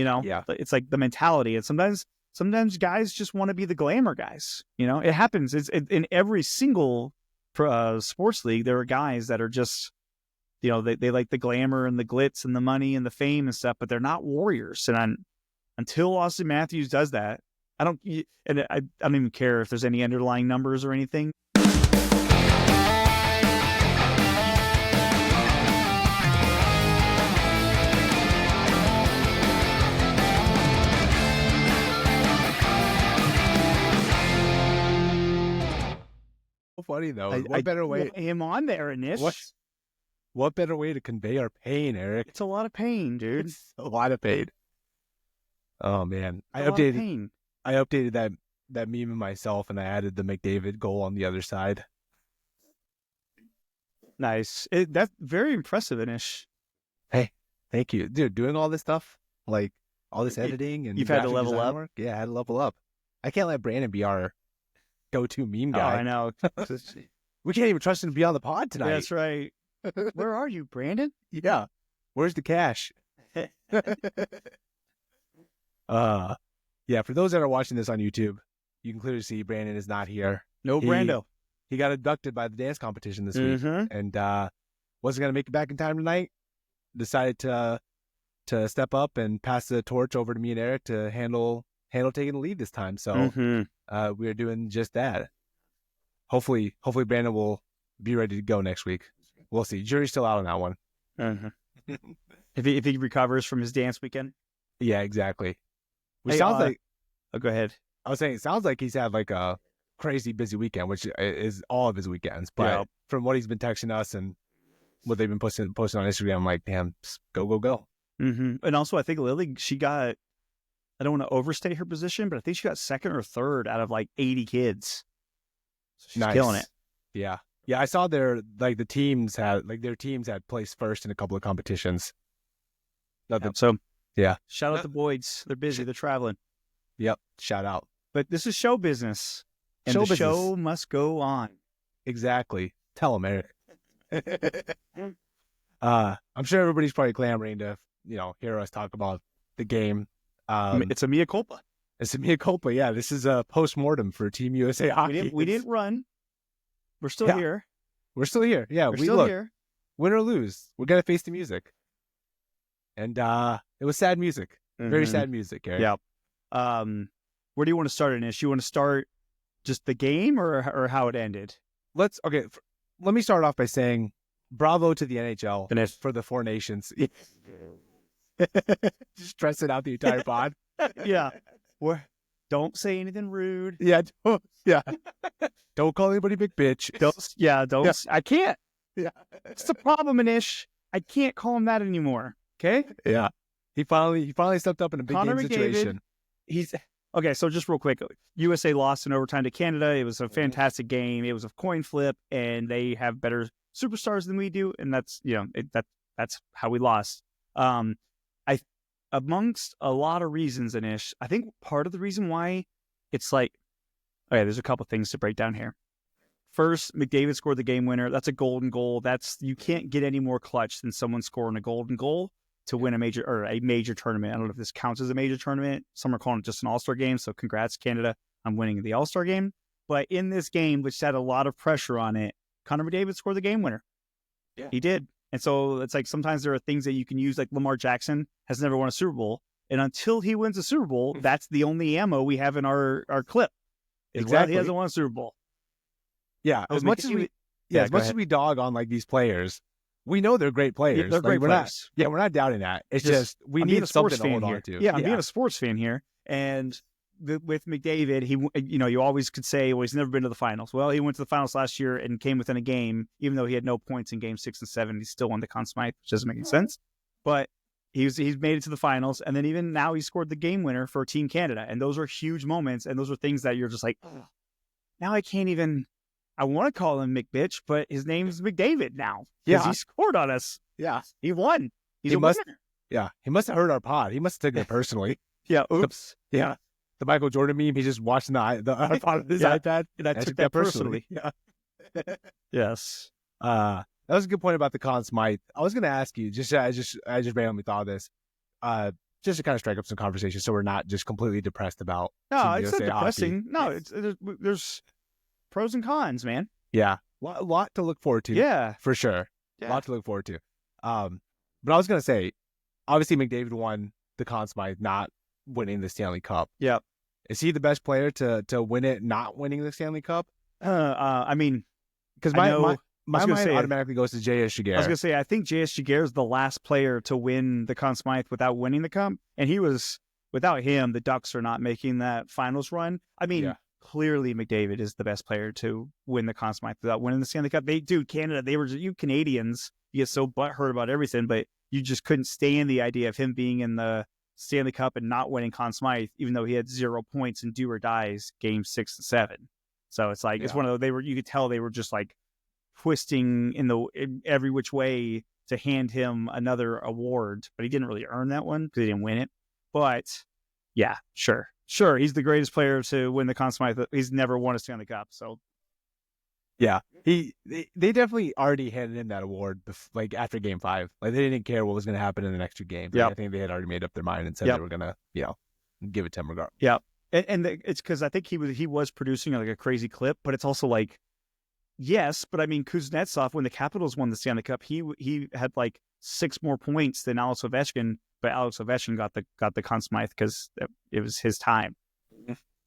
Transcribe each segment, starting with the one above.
Yeah. It's like the mentality. And sometimes guys just want to be the glamour guys. It happens. It's in every single sports league. There are guys that are just, they like the glamour and the glitz and the money and the fame and stuff, but they're not warriors. And until Austin Matthews does that, I don't even care if there's any underlying numbers or anything. Funny though. What better way? Him on there, Anish. What better way to convey our pain, Eric? It's a lot of pain, dude. It's a lot of pain. Oh man, I updated that meme of myself, and I added the McDavid goal on the other side. Nice. That's very impressive, Anish. Hey, thank you, dude. Doing all this stuff, like all this editing, and you've had to level up. Work? Yeah, I had to level up. I can't let Brandon be our go-to meme guy. Oh, I know. We can't even trust him to be on the pod tonight. That's right. Where are you, Brandon? Yeah. Where's the cash? Yeah, for those that are watching this on YouTube, you can clearly see Brandon is not here. No Brando. He got abducted by the dance competition this week, and wasn't going to make it back in time tonight. Decided to step up and pass the torch over to me and Eric to handle taking the lead this time. So we are doing just that. Hopefully Brandon will be ready to go next week. We'll see. Jury's still out on that one. If he recovers from his dance weekend. Yeah, exactly. Which sounds like. Oh, go ahead. I was saying it sounds like he's had like a crazy busy weekend, which is all of his weekends. But from what he's been texting us and what they've been posting on Instagram, I'm like, damn, go. And also, I think Lily, she got. I don't want to overstate her position, but I think she got second or third out of like 80 kids. So she's killing it. Yeah. I saw their teams had placed first in a couple of competitions. So yeah. Shout out to Boyds. They're busy. They're traveling. Yep. Shout out. But this is show business, and show must go on. Exactly. Tell them, Eric. I'm sure everybody's probably clamoring to hear us talk about the game. It's a mea culpa. It's a mea culpa. Yeah, this is a post-mortem for Team USA hockey. We didn't run. We're still here. We're still here. Yeah, we're still here. Win or lose, we're gonna face the music. And it was sad music. Very sad music, Eric. Yeah. Where do you want to start, Anish? You want to start just the game or how it ended? Let me start off by saying bravo to the NHL for the Four Nations. Just stress it out the entire pod. Yeah. Don't say anything rude. Yeah. Don't call anybody big bitch. Don't. Yeah. I can't. Yeah. It's the problem, Anish. I can't call him that anymore. Okay. Yeah. He finally stepped up in a big game situation. Okay. So just real quick, USA lost in overtime to Canada. It was a fantastic game. It was a coin flip, and they have better superstars than we do, and that's that's how we lost. Amongst a lot of reasons, Anish, I think part of the reason why it's like, okay, there's a couple things to break down here. First, McDavid scored the game winner. That's a golden goal. You can't get any more clutch than someone scoring a golden goal to win a major tournament. I don't know if this counts as a major tournament. Some are calling it just an all-star game. So congrats, Canada, on winning the all-star game. But in this game, which had a lot of pressure on it, Connor McDavid scored the game winner. Yeah, he did. And so it's like sometimes there are things that you can use, like Lamar Jackson has never won a Super Bowl. And until he wins a Super Bowl, that's the only ammo we have in our clip. Exactly. He hasn't won a Super Bowl. Yeah. As much as we dog on like these players, we know they're great players. They're great players. We're not doubting that. It's just we need something to hold on to. Yeah, I'm being a sports fan here. And with McDavid, you always could say, well, he's never been to the finals. Well, he went to the finals last year and came within a game, even though he had no points in game 6 and 7. He still won the Conn Smythe, which doesn't make any sense. But he's made it to the finals, and then even now he scored the game winner for Team Canada. And those are huge moments, and those are things that you're just like, now I can't even. I want to call him McBitch, but his name is McDavid now. Yeah, he scored on us. Yeah, he won. He must. Winner. Yeah, he must have heard our pod. He must have taken it personally. Yeah. Oops. Yeah. The Michael Jordan meme. He's just watching the iPod on his iPad, and I took that personally. Yeah. Yes. That was a good point about the Conn Smythe. I was going to ask you. I just randomly thought of this. just to kind of strike up some conversation, so we're not just completely depressed about. No, Team it's USA not depressing. hockey. No, there's pros and cons, man. Yeah, a lot to look forward to. Yeah, for sure. Yeah. A lot to look forward to. But I was gonna say, obviously McDavid won the Conn Smythe, not winning the Stanley Cup. Yep. Is he the best player to win it, not winning the Stanley Cup? I mean, Because my mind automatically goes to J.S. Giguère. I was gonna say, I think J.S. Giguère is the last player to win the Conn Smythe without winning the cup, and without him, the Ducks are not making that finals run. I mean, clearly McDavid is the best player to win the Conn Smythe without winning the Stanley Cup. Canada, you Canadians, you get so butthurt about everything, but you just couldn't stand the idea of him being in the Stanley Cup and not winning Conn Smythe, even though he had 0 points in do or dies games 6 and 7. So it's like, it's one of those, you could tell they were just like twisting in every which way to hand him another award, but he didn't really earn that one because he didn't win it. But yeah, sure, he's the greatest player to win the Conn Smythe. He's never won a Stanley Cup, so yeah, they definitely already handed him that award like after Game 5. Like they didn't care what was going to happen in the next 2 games. Like, I think they had already made up their mind and said they were going to give it to him regardless. Yeah, and it's because I think he was producing like a crazy clip, but it's also like, yes, but I mean Kuznetsov, when the Capitals won the Stanley Cup, he had like 6 more points than Alex Ovechkin, but Alex Ovechkin got the Conn Smythe because it was his time.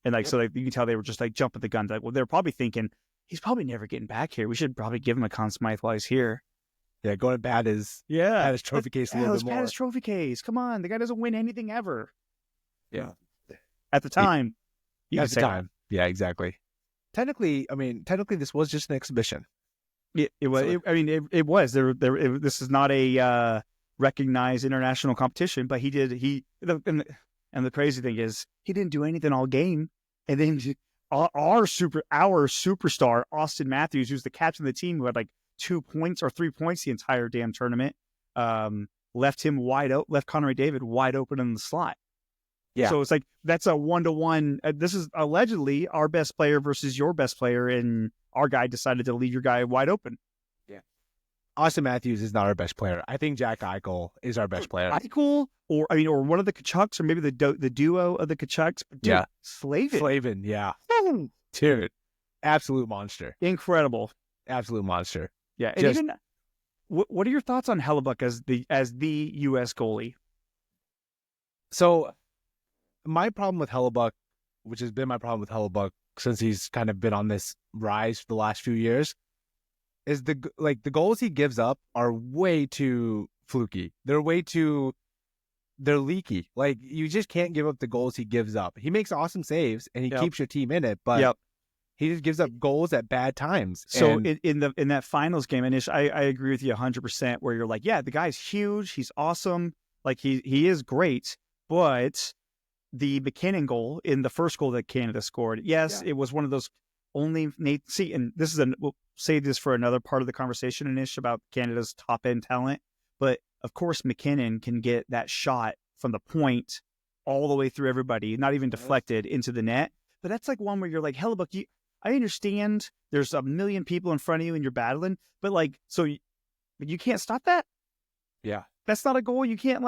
And like, so like, you can tell they were just like jumping the gun. Like, well, they're probably thinking he's probably never getting back here. We should probably give him a Conn Smythe while he's here. Yeah, going to bat his trophy case a little bit more. Pat his trophy case. Come on, the guy doesn't win anything ever. Yeah, at the time. Yeah, exactly. Technically, this was just an exhibition. It was. It was. This is not a recognized international competition, but and the crazy thing is he didn't do anything all game, and then our superstar Austin Matthews, who's the captain of the team, who had like 2 points or 3 points the entire damn tournament, left him wide open, left Connor McDavid wide open in the slot. Yeah. So it's like, that's a 1-to-1. This is allegedly our best player versus your best player, and our guy decided to leave your guy wide open. Yeah. Austin Matthews is not our best player. I think Jack Eichel is our best player. Eichel, or one of the Kachucks, or maybe the duo of the Kachucks. Dude, Slavin, yeah. Dude, absolute monster. Incredible. Absolute monster. Yeah. And even, what are your thoughts on Hellebuyck as the U.S. goalie? So, my problem with Hellebuyck, which has been my problem with Hellebuyck since he's kind of been on this rise for the last few years, is the goals he gives up are way too fluky. They're leaky. Like, you just can't give up the goals he gives up. He makes awesome saves and he keeps your team in it, but he just gives up goals at bad times. So in that finals game, Anish, I agree with you 100%. Where you're like, yeah, the guy's huge, he's awesome, like he is great, but the McKinnon goal in the first goal that Canada scored, it was one of those only Nate. See, and this is we'll save this for another part of the conversation, Anish, about Canada's top end talent. But of course, McKinnon can get that shot from the point all the way through everybody, not even deflected into the net. But that's like one where you're like, Hellebuyck, I understand there's a million people in front of you and you're battling, but like, so you can't stop that. Yeah, that's not a goal. You can't.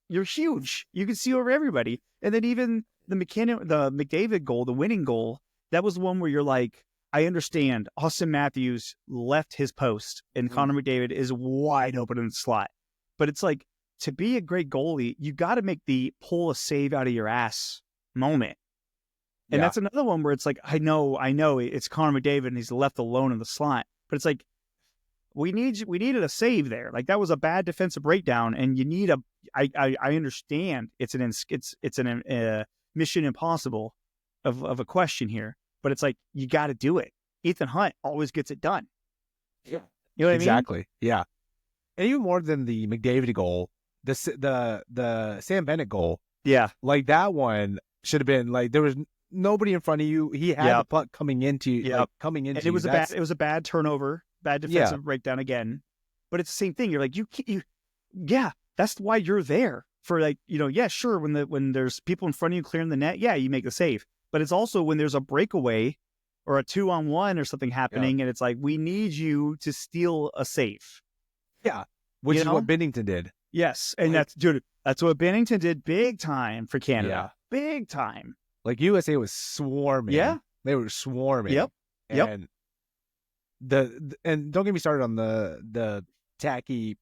You're huge. You can see over everybody. And then even the McDavid goal, the winning goal, that was the one where you're like, I understand Austin Matthews left his post and Connor McDavid is wide open in the slot. But it's like, to be a great goalie, you got to make the pull a save out of your ass moment. And that's another one where it's like, I know it's Connor McDavid and he's left alone in the slot. But it's like, we needed a save there. Like, that was a bad defensive breakdown, and you need I understand it's an mission impossible of a question here, but it's like, you got to do it. Ethan Hunt always gets it done. Yeah, you know what I mean? Exactly. Yeah, and even more than the McDavid goal, the Sam Bennett goal. Yeah, like that one should have been like, there was nobody in front of you. He had the puck coming into you. And it was a bad turnover. Bad defensive breakdown again, but it's the same thing. You're like, that's why you're there for, like, sure, when there's people in front of you clearing the net, you make the save, but it's also when there's a breakaway or a 2-on-1 or something happening, and it's like, we need you to steal a save. Yeah, which is what Binnington did. Yes, and that's what Bennington did big time for Canada. Yeah. Big time. Like USA was swarming. Yeah. They were swarming. Yep. And and don't get me started on the tacky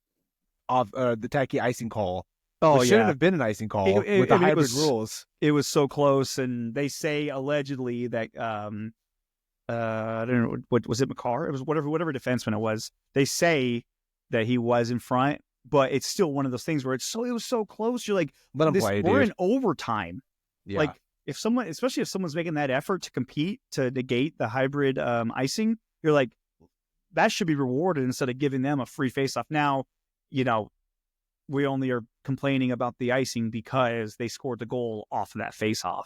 icing call. Oh, it shouldn't have been an icing call with the hybrid rules. It was so close, and they say allegedly that I don't know, what was it, McCarr? It was whatever defenseman it was. They say that he was in front, but it's still one of those things where it was so close. You're like, let him play, we're dude. in overtime. Yeah. Like especially if someone's making that effort to compete to negate the hybrid icing, you're like, that should be rewarded instead of giving them a free faceoff. Now, we only are complaining about the icing because they scored the goal off of that faceoff.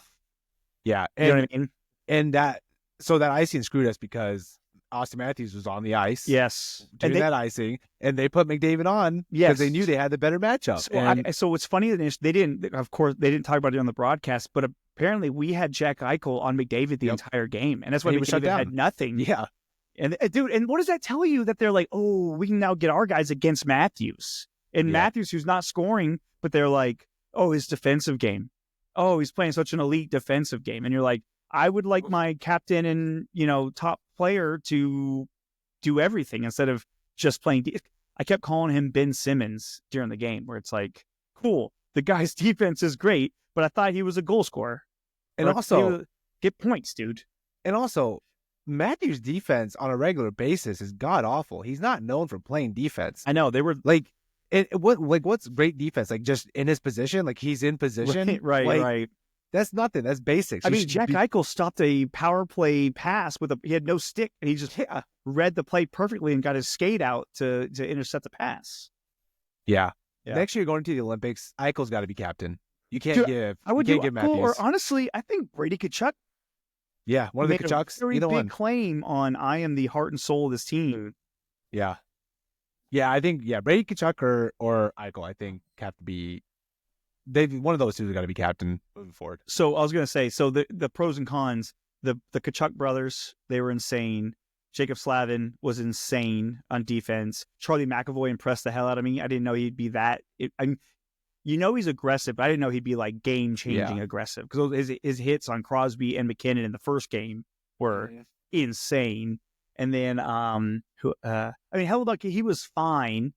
Yeah, you know what I mean. And that icing screwed us because Austin Matthews was on the ice. Yes. Doing that icing, and they put McDavid on because they knew they had the better matchup. So what's funny is they didn't talk about it on the broadcast, but apparently we had Jack Eichel on McDavid the entire game, and that's why McDavid had nothing. Yeah. And dude, and what does that tell you? That they're like, oh, we can now get our guys against Matthews. And Matthews, who's not scoring, but they're like, oh, his defensive game. Oh, he's playing such an elite defensive game. And you're like, I would like my captain and, top player to do everything instead of just playing. I kept calling him Ben Simmons during the game, where it's like, cool, the guy's defense is great, but I thought he was a goal scorer. And also, get points, dude. And also, Matthews' defense on a regular basis is god awful. He's not known for playing defense. I know, they were like, what's great defense? Like, just in his position, like he's in position, right. That's nothing. That's basics. I mean, Jack Eichel stopped a power play pass he had no stick, and he just read the play perfectly and got his skate out to intercept the pass. Yeah. Next year going to the Olympics, Eichel's got to be captain. You can't give Matthews. Or honestly, I think Brady Tkachuk. Yeah, one of the Tkachuks. Very big claim on I am the heart and soul of this team. Yeah. Yeah, I think Brady Tkachuk or Eichel, I think have to be. One of those two has got to be captain moving forward. So I was going to say, the pros and cons, the Tkachuk brothers, they were insane. Jacob Slavin was insane on defense. Charlie McAvoy impressed the hell out of me. I didn't know he'd be that. He's aggressive, but I didn't know he'd be like game-changing aggressive, because his hits on Crosby and McKinnon in the first game were insane. And then, Hellebuyck, he was fine.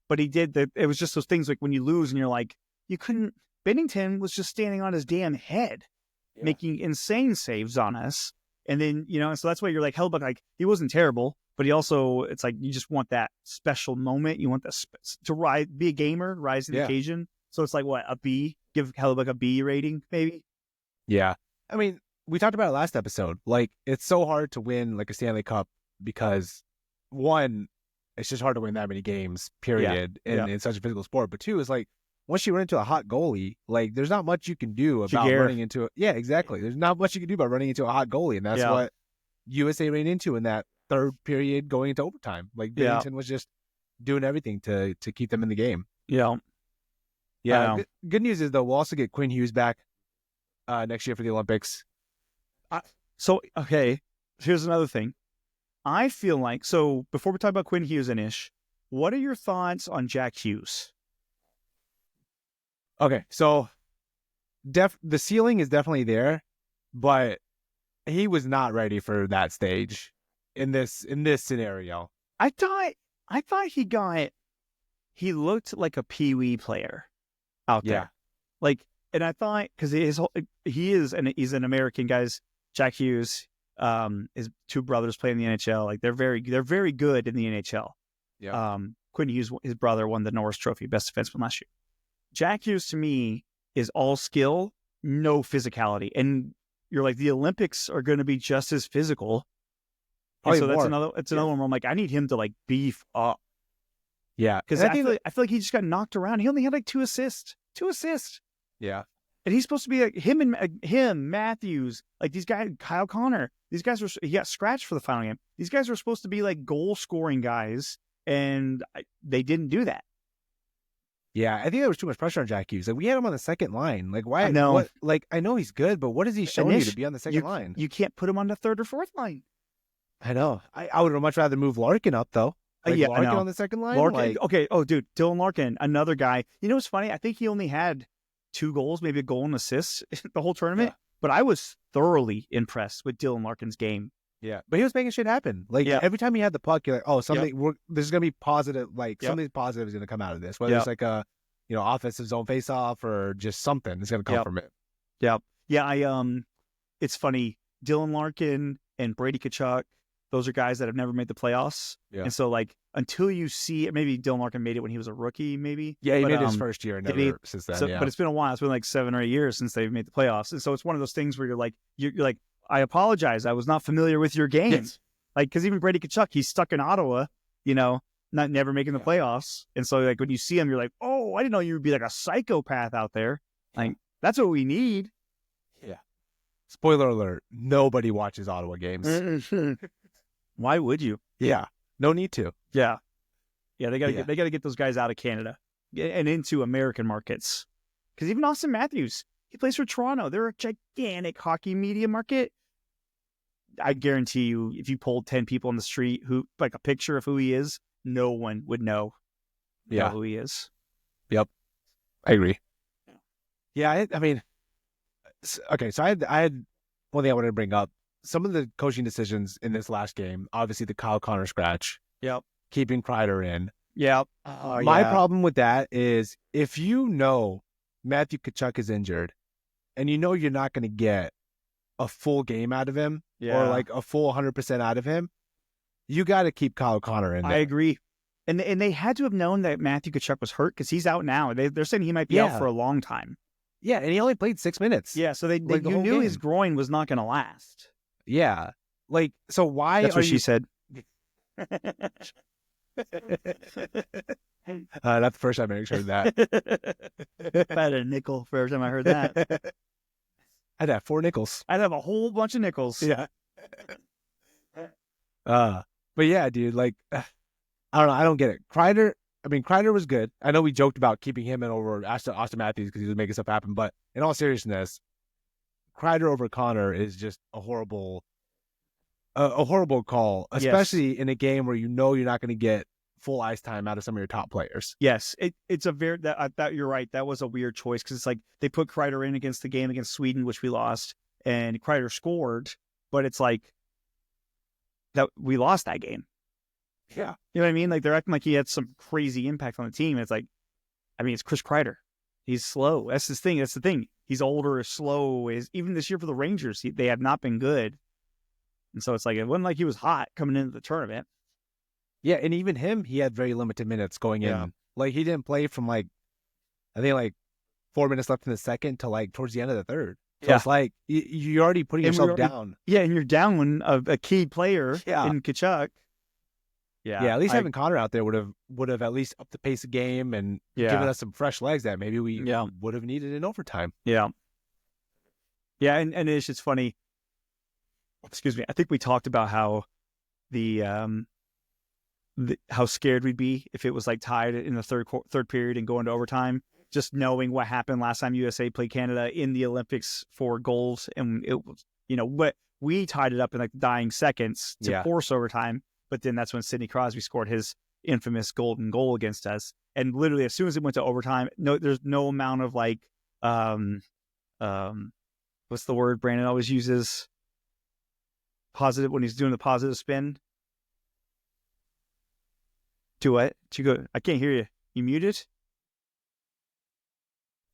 But he did it was just those things like when you lose and you're like, you couldn't. Bennington was just standing on his damn head, making insane saves on us. And then, so that's why you're like, Hellebuyck, like, he wasn't terrible, but he also, it's like, you just want that special moment. You want to be a gamer, rise to the occasion. So it's like, what, a B? Give Hellebuyck a B rating, maybe? Yeah. I mean, we talked about it last episode. Like, it's so hard to win like a Stanley Cup because, one, it's just hard to win that many games, period, in such a physical sport. But two, it's like, once you run into a hot goalie, like, there's not much you can do about running into it. Yeah, exactly. There's not much you can do about running into a hot goalie. And that's what USA ran into in that third period going into overtime. Like, Bennington was just doing everything to keep them in the game. Yeah. Yeah. Good news is, though, we'll also get Quinn Hughes back next year for the Olympics. Okay, here's another thing. I feel like, before we talk about Quinn Hughes and Ish, what are your thoughts on Jack Hughes? Okay, so the ceiling is definitely there, but he was not ready for that stage in this scenario. I thought he looked like a peewee player out there. Yeah. Like, and I thought, because he's an American, guys. Jack Hughes, his two brothers play in the NHL. Like, they're very good in the NHL. Yeah. Quinn Hughes, his brother, won the Norris Trophy, best defenseman last year. Jack Hughes, to me, is all skill, no physicality. And you're like, the Olympics are going to be just as physical. And so that's another one where I'm like, I need him to like beef up. Yeah. Because I feel like he just got knocked around. He only had like 2 assists. 2 assists. Yeah. And he's supposed to be like him, Matthews, like these guys, Kyle Connor. These guys he got scratched for the final game. These guys were supposed to be like goal scoring guys, and they didn't do that. Yeah, I think there was too much pressure on Jack Hughes. Like, we had him on the second line. Like, why? I know. I know he's good, but what has he shown you to be on the second line? You can't put him on the third or fourth line. I know. I would have much rather move Larkin up, though. Like Yeah, I Larkin know. on the second line? Larkin, Like, okay. Oh, dude, Dylan Larkin, another guy. You know what's funny? I think he only had 2 goals, maybe a goal and assist the whole tournament. Yeah. But I was thoroughly impressed with Dylan Larkin's game. yeah. But he was making shit happen. Like, Yeah. every time he had the puck, you're like, oh, something, there's going to be positive, like, Yep. something positive is going to come out of this. Whether Yep. it's like a, offensive zone face-off or just something is going to come Yep. from it. Yeah. Yeah, it's funny. Dylan Larkin and Brady Tkachuk, those are guys that have never made the playoffs. Yeah. And so, like, until you see it, maybe Dylan Larkin made it when he was a rookie, maybe. Yeah, he But, made his first year and never since then. But it's been a while. It's been like 7 or 8 years since they've made the playoffs. And so it's one of those things where you're like, I apologize. I was not familiar with your game. Yes. Like, because even Brady Tkachuk, he's stuck in Ottawa, never making the playoffs. And so, like, when you see him, you're like, oh, I didn't know you would be like a psychopath out there. Like, that's what we need. Yeah. Spoiler alert: nobody watches Ottawa games. Why would you? Yeah, no need to. Yeah. They gotta get those guys out of Canada and into American markets. Because even Austin Matthews, he plays for Toronto. They're a gigantic hockey media market. I guarantee you, if you polled 10 people on the street who like a picture of who he is, no one would know who he is. Yep, I agree. Yeah, I mean, okay. So I had one thing I wanted to bring up. Some of the coaching decisions in this last game, obviously the Kyle Connor scratch. Yep. Keeping Kreider in. Yep. My problem with that is if you know Matthew Tkachuk is injured and you know you're not going to get a full game out of him or like a full 100% out of him, you got to keep Kyle Connor in there. I agree. And they had to have known that Matthew Tkachuk was hurt because he's out now. They're saying he might be out for a long time. Yeah, and he only played 6 minutes. Yeah, so you knew game. his groin was not going to last. Yeah. Like, so why That's what she said. Not the first time I heard that. I had a nickel for every time I heard that. I'd have 4 nickels. I'd have a whole bunch of nickels. Yeah. But yeah, dude, like, I don't know. I don't get it. Kreider was good. I know we joked about keeping him in over Austin Matthews because he was making stuff happen, but in all seriousness, Kreider over Connor is just a horrible call, especially in a game where you know you're not going to get full ice time out of some of your top players. Yes, it's a very that you're right. That was a weird choice because it's like they put Kreider in against the game against Sweden, which we lost, and Kreider scored, but it's like that we lost that game. Yeah, you know what I mean? Like they're acting like he had some crazy impact on the team. It's like, I mean, it's Chris Kreider. He's slow. That's his thing. That's the thing. He's older, slow. Even this year for the Rangers, they have not been good. And so it's like, it wasn't like he was hot coming into the tournament. Yeah, and even him, he had very limited minutes going in. Like, he didn't play from, like, I think, like, 4 minutes left in the second to, like, towards the end of the third. So it's like, you're already putting yourself down. Yeah, and you're down a key player in Tkachuk. Yeah, at least having Connor out there would have at least upped the pace of game and given us some fresh legs that maybe we would have needed in overtime. Yeah. Yeah, and it's funny. Excuse me. I think we talked about how how scared we'd be if it was like tied in the third period and going to overtime. Just knowing what happened last time USA played Canada in the Olympics for goals, and it was but we tied it up in like the dying seconds to force overtime. But then that's when Sidney Crosby scored his infamous golden goal against us. And literally, as soon as it went to overtime, there's no amount of like, what's the word Brandon always uses? Positive when he's doing the positive spin. To what? To go? I can't hear you. You muted?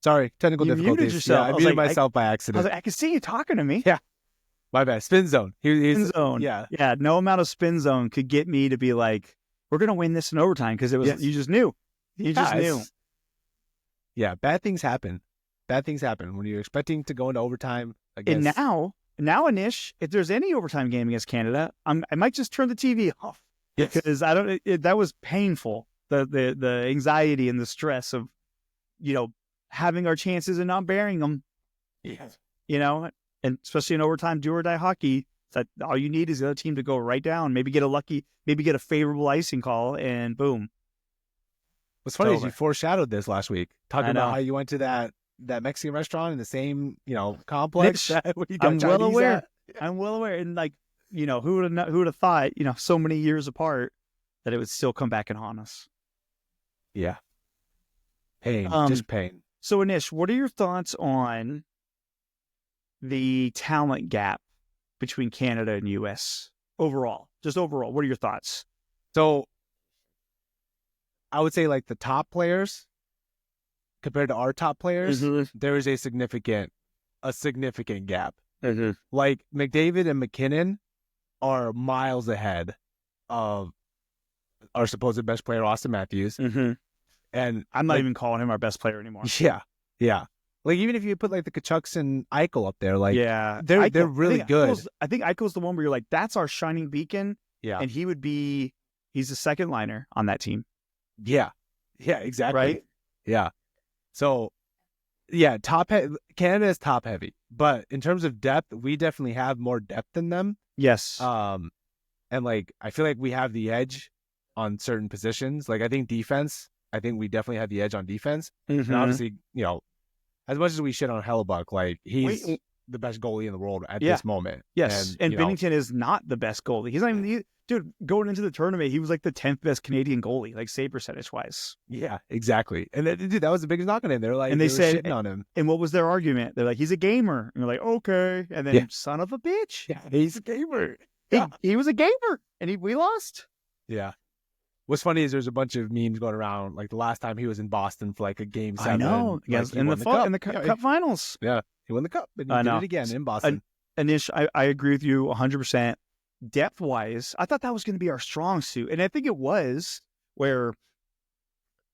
Sorry, technical difficulties. You muted yourself. Yeah, I muted myself by accident. I was like, I can see you talking to me. Yeah. My bad. Spin zone. Spin zone. Yeah. No amount of spin zone could get me to be like, we're going to win this in overtime because it was, you just knew. You just knew. Yeah. Bad things happen. Bad things happen when you're expecting to go into overtime. And now, Anish, if there's any overtime game against Canada, I might just turn the TV off because that was painful. The anxiety and the stress of, having our chances and not bearing them. Yes. And especially in overtime, do or die hockey, that all you need is the other team to go right down, maybe get a favorable icing call, and boom. What's funny is you foreshadowed this last week, talking about how you went to that Mexican restaurant in the same, complex. I'm well aware. I'm well aware. And like, who would have thought, so many years apart that it would still come back and haunt us. Yeah. Pain, just pain. So, Anish, what are your thoughts on the talent gap between Canada and U.S. overall? Just overall, what are your thoughts? So, I would say like the top players compared to our top players, there is a significant gap. Like McDavid and McKinnon are miles ahead of our supposed best player, Austin Matthews. And I'm not even calling him our best player anymore. Yeah. Like even if you put like the Kachucks and Eichel up there, like they're really good. I think Eichel's the one where you're like, that's our shining beacon. Yeah. And he's a second liner on that team. Yeah. Yeah, exactly. Right? Yeah. So yeah, Canada is top heavy, but in terms of depth, we definitely have more depth than them. Yes. And like I feel like we have the edge on certain positions. Like I think defense, we definitely have the edge on defense. And obviously, as much as we shit on Hellebuck, like he's the best goalie in the world at this moment. Yes. And Binnington is not the best goalie. He's not even dude, going into the tournament, he was like the 10th best Canadian goalie, like save percentage wise. Yeah, exactly. And dude, that was the biggest knock on him. They're like, and they said, shitting on him. And what was their argument? They're like, he's a gamer. And you're like, okay. And then son of a bitch. Yeah, he's a gamer. He was a gamer and we lost. Yeah. What's funny is there's a bunch of memes going around, like the last time he was in Boston for like a game 7. I know. Like, in the cup finals. Yeah. He won the cup and he did it again in Boston. Anish, I agree with you 100%. Depth-wise, I thought that was going to be our strong suit. And I think it was, where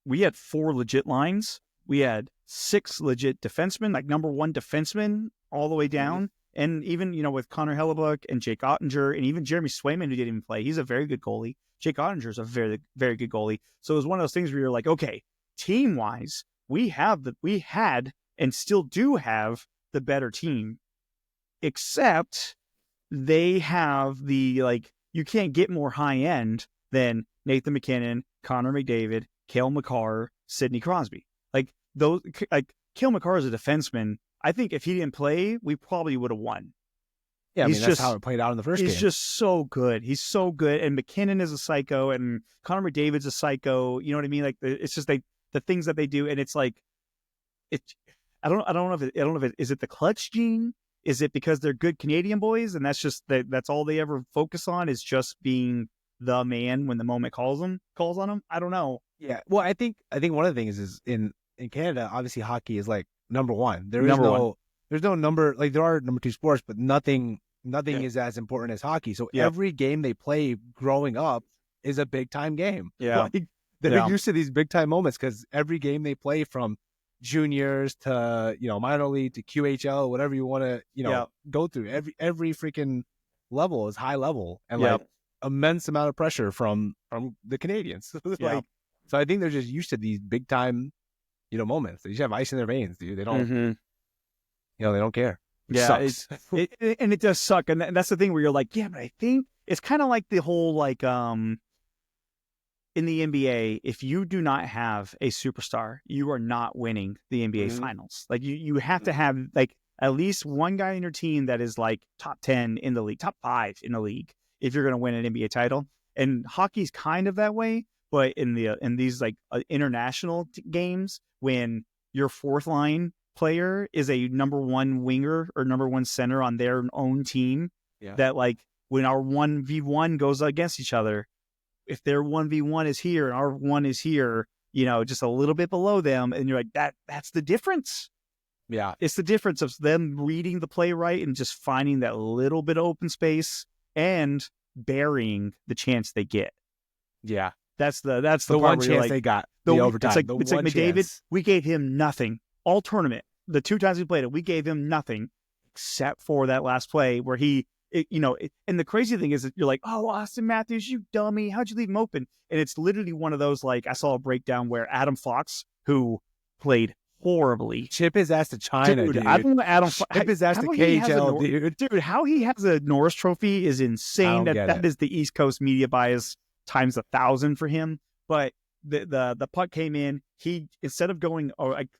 we had 4 legit lines. We had 6 legit defensemen, like number 1 defenseman all the way down. And even, with Connor Hellebuck and Jake Ottinger and even Jeremy Swayman, who didn't even play, he's a very good goalie. Jake Ottinger is a very, very good goalie. So it was one of those things where you're like, okay, team-wise, we had and still do have the better team, except they have the, like, you can't get more high-end than Nathan McKinnon, Connor McDavid, Cale Makar, Sidney Crosby. Like, those, like, Cale Makar is a defenseman. I think if he didn't play, we probably would have won. Yeah, that's how it played out in the first game. He's just so good. He's so good. And McKinnon is a psycho, and Connor McDavid's a psycho. You know what I mean? Like, it's just the things that they do, and it's like, I don't know if is it the clutch gene? Is it because they're good Canadian boys, and that's all they ever focus on is just being the man when the moment calls on them? I don't know. Yeah. Well, I think one of the things is in Canada, obviously hockey is like number 1. There's no number, like there are number 2 sports, but nothing is as important as hockey. So every game they play growing up is a big time game. Yeah. Like, they're used to these big time moments because every game they play from juniors to, minor league to QHL, whatever you want to, go through. Every freaking level is high level and like immense amount of pressure from the Canadians. So I think they're just used to these big time, moments. They just have ice in their veins, dude. They don't, they don't care. Sucks. And it does suck. And that's the thing where you're like, yeah, but I think it's kind of like the whole, like, in the NBA, if you do not have a superstar, you are not winning the NBA finals. Like you have to have like at least one guy in your team that is like top 10 in the league, top 5 in the league, if you're going to win an NBA title. And hockey's kind of that way, but in these like international games, when your 4th line player is a number 1 winger or number 1 center on their own team, that like when our 1v1 goes against each other, if their 1v1 is here and our 1 is here, just a little bit below them, and you're like, that's the difference. Yeah. It's the difference of them reading the play right and just finding that little bit of open space and burying the chance they get. Yeah. That's the one chance they got. The overtime. It's like McDavid, we gave him nothing all tournament. The 2 times we played it, we gave him nothing except for that last play where and the crazy thing is that you're like, oh, Austin Matthews, you dummy. How'd you leave him open? And it's literally one of those, like, I saw a breakdown where Adam Fox, who played horribly. Chip his ass to China, dude. I don't know Adam Chip his ass to KHL, dude. Dude, how he has a Norris Trophy is insane. That is the East Coast media bias times 1,000 for him. But the puck came in. He, instead of going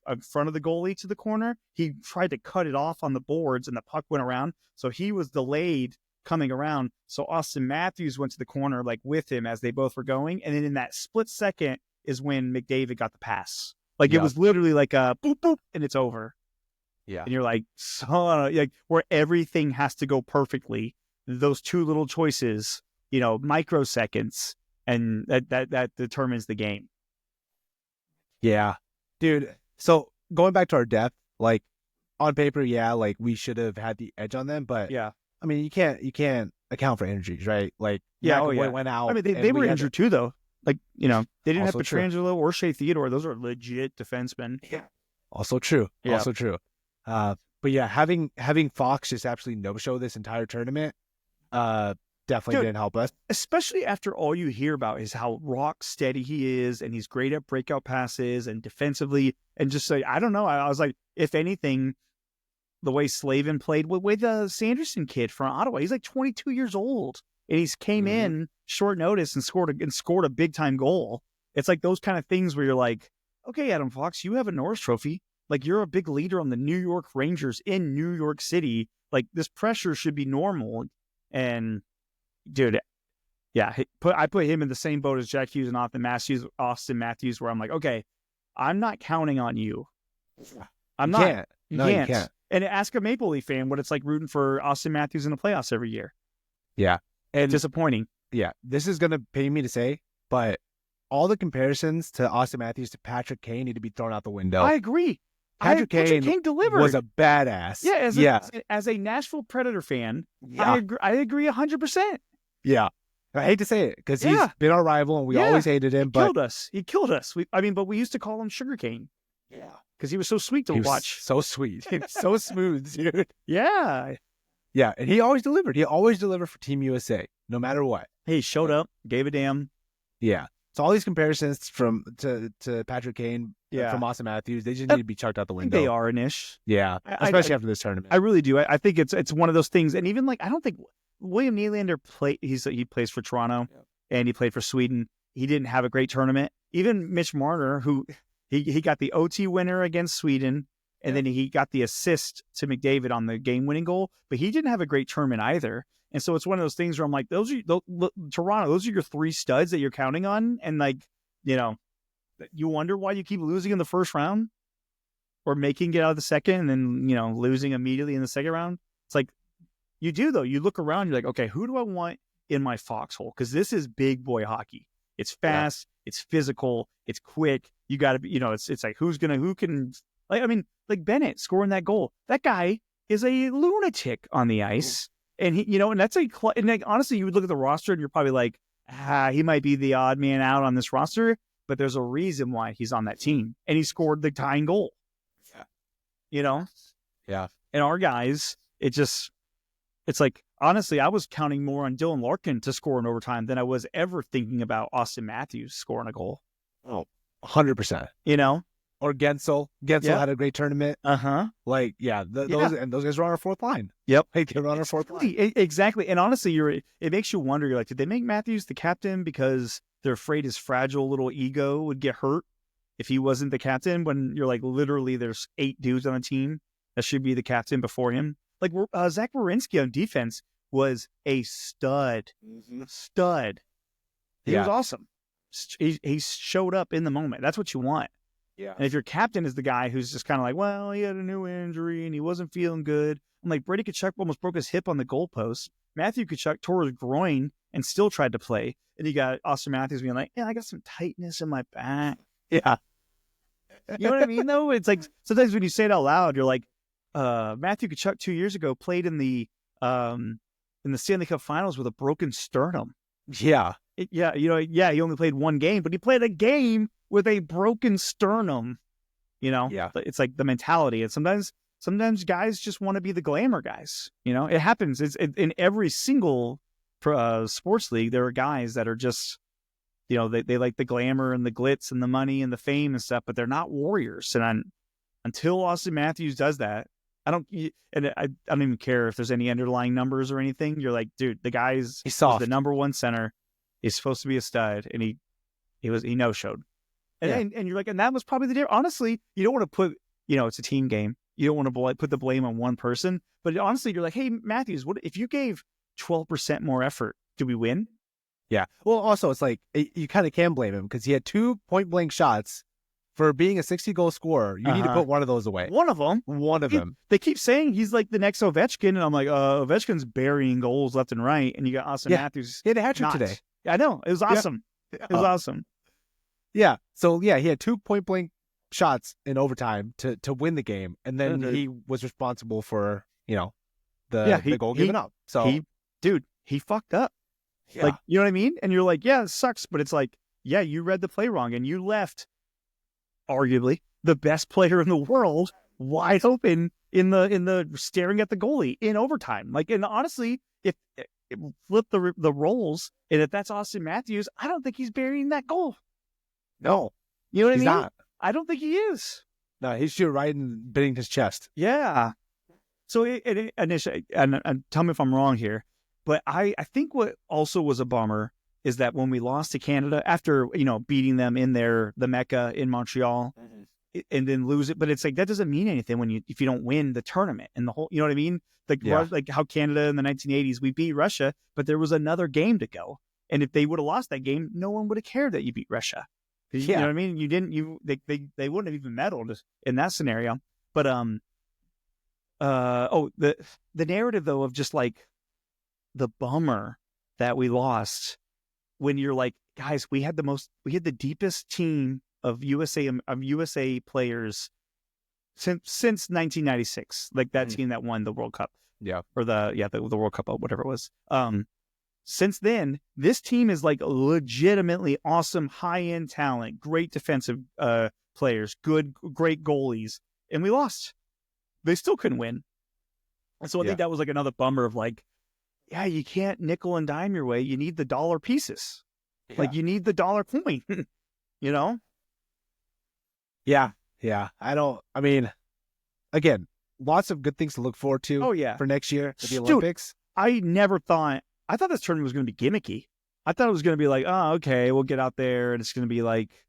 in front of the goalie to the corner, he tried to cut it off on the boards, and the puck went around. So he was delayed coming around. So Austin Matthews went to the corner like with him as they both were going. And then in that split second is when McDavid got the pass. Like it was literally like a boop, boop, and it's over. Yeah. And you're like, like where everything has to go perfectly. Those two little choices, microseconds, and that determines the game. Yeah, dude. So going back to our depth, like on paper, like we should have had the edge on them, but I mean, you can't account for injuries, right? Like McAvoy went out. I mean, they were injured too, though. Like they didn't have Also true. Pietrangelo or Shea Theodore. Those are legit defensemen. Yeah. Also true. Yeah. Also true. But yeah, having Fox just absolutely no show this entire tournament, definitely didn't help us. Especially after all you hear about is how rock steady he is, and he's great at breakout passes and defensively, and just say, I don't know. I was like, if anything, the way Slavin played with the Sanderson kid from Ottawa, he's like 22 years old, and he's came in short notice and scored a big time goal. It's like those kind of things where you're like, okay, Adam Fox, you have a Norris Trophy. Like you're a big leader on the New York Rangers in New York City. Like this pressure should be normal. And dude, yeah, I put him in the same boat as Jack Hughes and Austin Matthews, where I'm like, okay, I'm not counting on you. I'm not. You can't. And ask a Maple Leaf fan what it's like rooting for Austin Matthews in the playoffs every year. Yeah. And disappointing. Yeah. This is going to pain me to say, but all the comparisons to Austin Matthews to Patrick Kane need to be thrown out the window. I agree. Patrick Kane delivered. Was a badass. Yeah. As a Nashville Predator fan, I agree 100%. Yeah. I hate to say it because he's been our rival and we always hated him. He killed us. But we used to call him Sugarcane. Yeah. Because he was so sweet to watch. So sweet. So smooth, dude. Yeah. Yeah. And he always delivered. He always delivered for Team USA, no matter what. He showed up, gave a damn. Yeah. So all these comparisons to Patrick Kane from Austin Matthews, they just need to be chucked out the window. They are Anish. Yeah. Especially after this tournament. I really do. I think it's one of those things. And even I don't think William Nylander he plays for Toronto and he played for Sweden. He didn't have a great tournament. Even Mitch Marner, who he got the OT winner against Sweden, and then he got the assist to McDavid on the game-winning goal, but he didn't have a great tournament either. And so it's one of those things where I'm like, Toronto, those are your three studs that you're counting on, and you wonder why you keep losing in the first round or making it out of the second and then, losing immediately in the second round. It's like, you do, though. You look around, you're like, okay, who do I want in my foxhole? Because this is big boy hockey. It's fast, it's physical, it's quick. You got to be, it's like, who can, like Bennett scoring that goal. That guy is a lunatic on the ice. And he, and that's honestly, you would look at the roster and you're probably like, he might be the odd man out on this roster, but there's a reason why he's on that team. And he scored the tying goal. Yeah. Yeah. And our guys, it's like, honestly, I was counting more on Dylan Larkin to score in overtime than I was ever thinking about Austin Matthews scoring a goal. Oh, 100%. Or Gensel. Gensel had a great tournament. Those guys were on our fourth line. Yep. Hey, they were on our fourth line. Exactly. And honestly, it makes you wonder, you're like, did they make Matthews the captain because they're afraid his fragile little ego would get hurt if he wasn't the captain? When you're like, literally, there's 8 dudes on the team that should be the captain before him. Like Zach Werenski on defense was a stud. Stud. He was awesome. He showed up in the moment. That's what you want. Yeah. And if your captain is the guy who's just kind of like, well, he had a new injury and he wasn't feeling good. I'm like, Brady Tkachuk almost broke his hip on the goalpost. Matthew Tkachuk tore his groin and still tried to play. And you got Austin Matthews being like, I got some tightness in my back. Yeah. You know what I mean, though? It's like, sometimes when you say it out loud, you're like, Matthew Tkachuk 2 years ago played in the Stanley Cup Finals with a broken sternum. Yeah. He only played one game, but he played a game with a broken sternum. It's like the mentality. And sometimes guys just want to be the glamour guys. It happens. It's in every single sports league. There are guys that are just, they like the glamour and the glitz and the money and the fame and stuff, but they're not warriors. And until Austin Matthews does that, I don't even care if there's any underlying numbers or anything. You're like, dude, the guy's the number one center. He's supposed to be a stud, and he no-showed. And you're like, and that was probably the difference. Honestly, you don't want to put, it's a team game. You don't want to put the blame on one person. But honestly, you're like, hey, Matthews, what if you gave 12% more effort. Do we win? Yeah. Well, also, it's like you kind of can blame him because he had 2 point-blank shots. For being a 60-goal scorer, you need to put one of those away. One of them. One of them. They keep saying he's like the next Ovechkin, and I'm like, Ovechkin's burying goals left and right, and you got Austin Matthews. He had a hat trick today. I know. It was awesome. Yeah. It was awesome. Yeah. So, he had 2 point-blank shots in overtime to win the game, and then he was responsible for, the goal given up. So, he fucked up. Yeah. Like, you know what I mean? And you're like, yeah, it sucks, but it's like, yeah, you read the play wrong, and you left arguably the best player in the world wide open in the staring at the goalie in overtime. Like, and honestly, if flip the roles, and if that's Austin Matthews, I don't think he's burying that goal. No, you know what I mean? Not. I don't think he is. No, he's shooting right in beating his chest. Yeah. So initially, and tell me if I'm wrong here, but I think what also was a bummer is that when we lost to Canada after, beating them in the Mecca in Montreal and then lose it, but it's like, that doesn't mean anything if you don't win the tournament and the whole, you know what I mean? Like how Canada in the 1980s, we beat Russia, but there was another game to go. And if they would have lost that game, no one would have cared that you beat Russia. You know what I mean? They wouldn't have even medaled in that scenario. But, the narrative though, of just like the bummer that we lost, when you're like, guys, we had the deepest team of USA players since 1996, like that team that won the World Cup, or the World Cup, whatever it was. Since then, this team is like legitimately awesome, high end talent, great defensive players, great goalies, and we lost. They still couldn't win, and so I think that was like another bummer of like, yeah, you can't nickel and dime your way. You need the dollar pieces. Yeah. Like, you need the dollar coin, Yeah. Yeah. Again, lots of good things to look forward to for next year at the Olympics. I thought this tournament was going to be gimmicky. I thought it was going to be like, oh, okay, we'll get out there and it's going to be like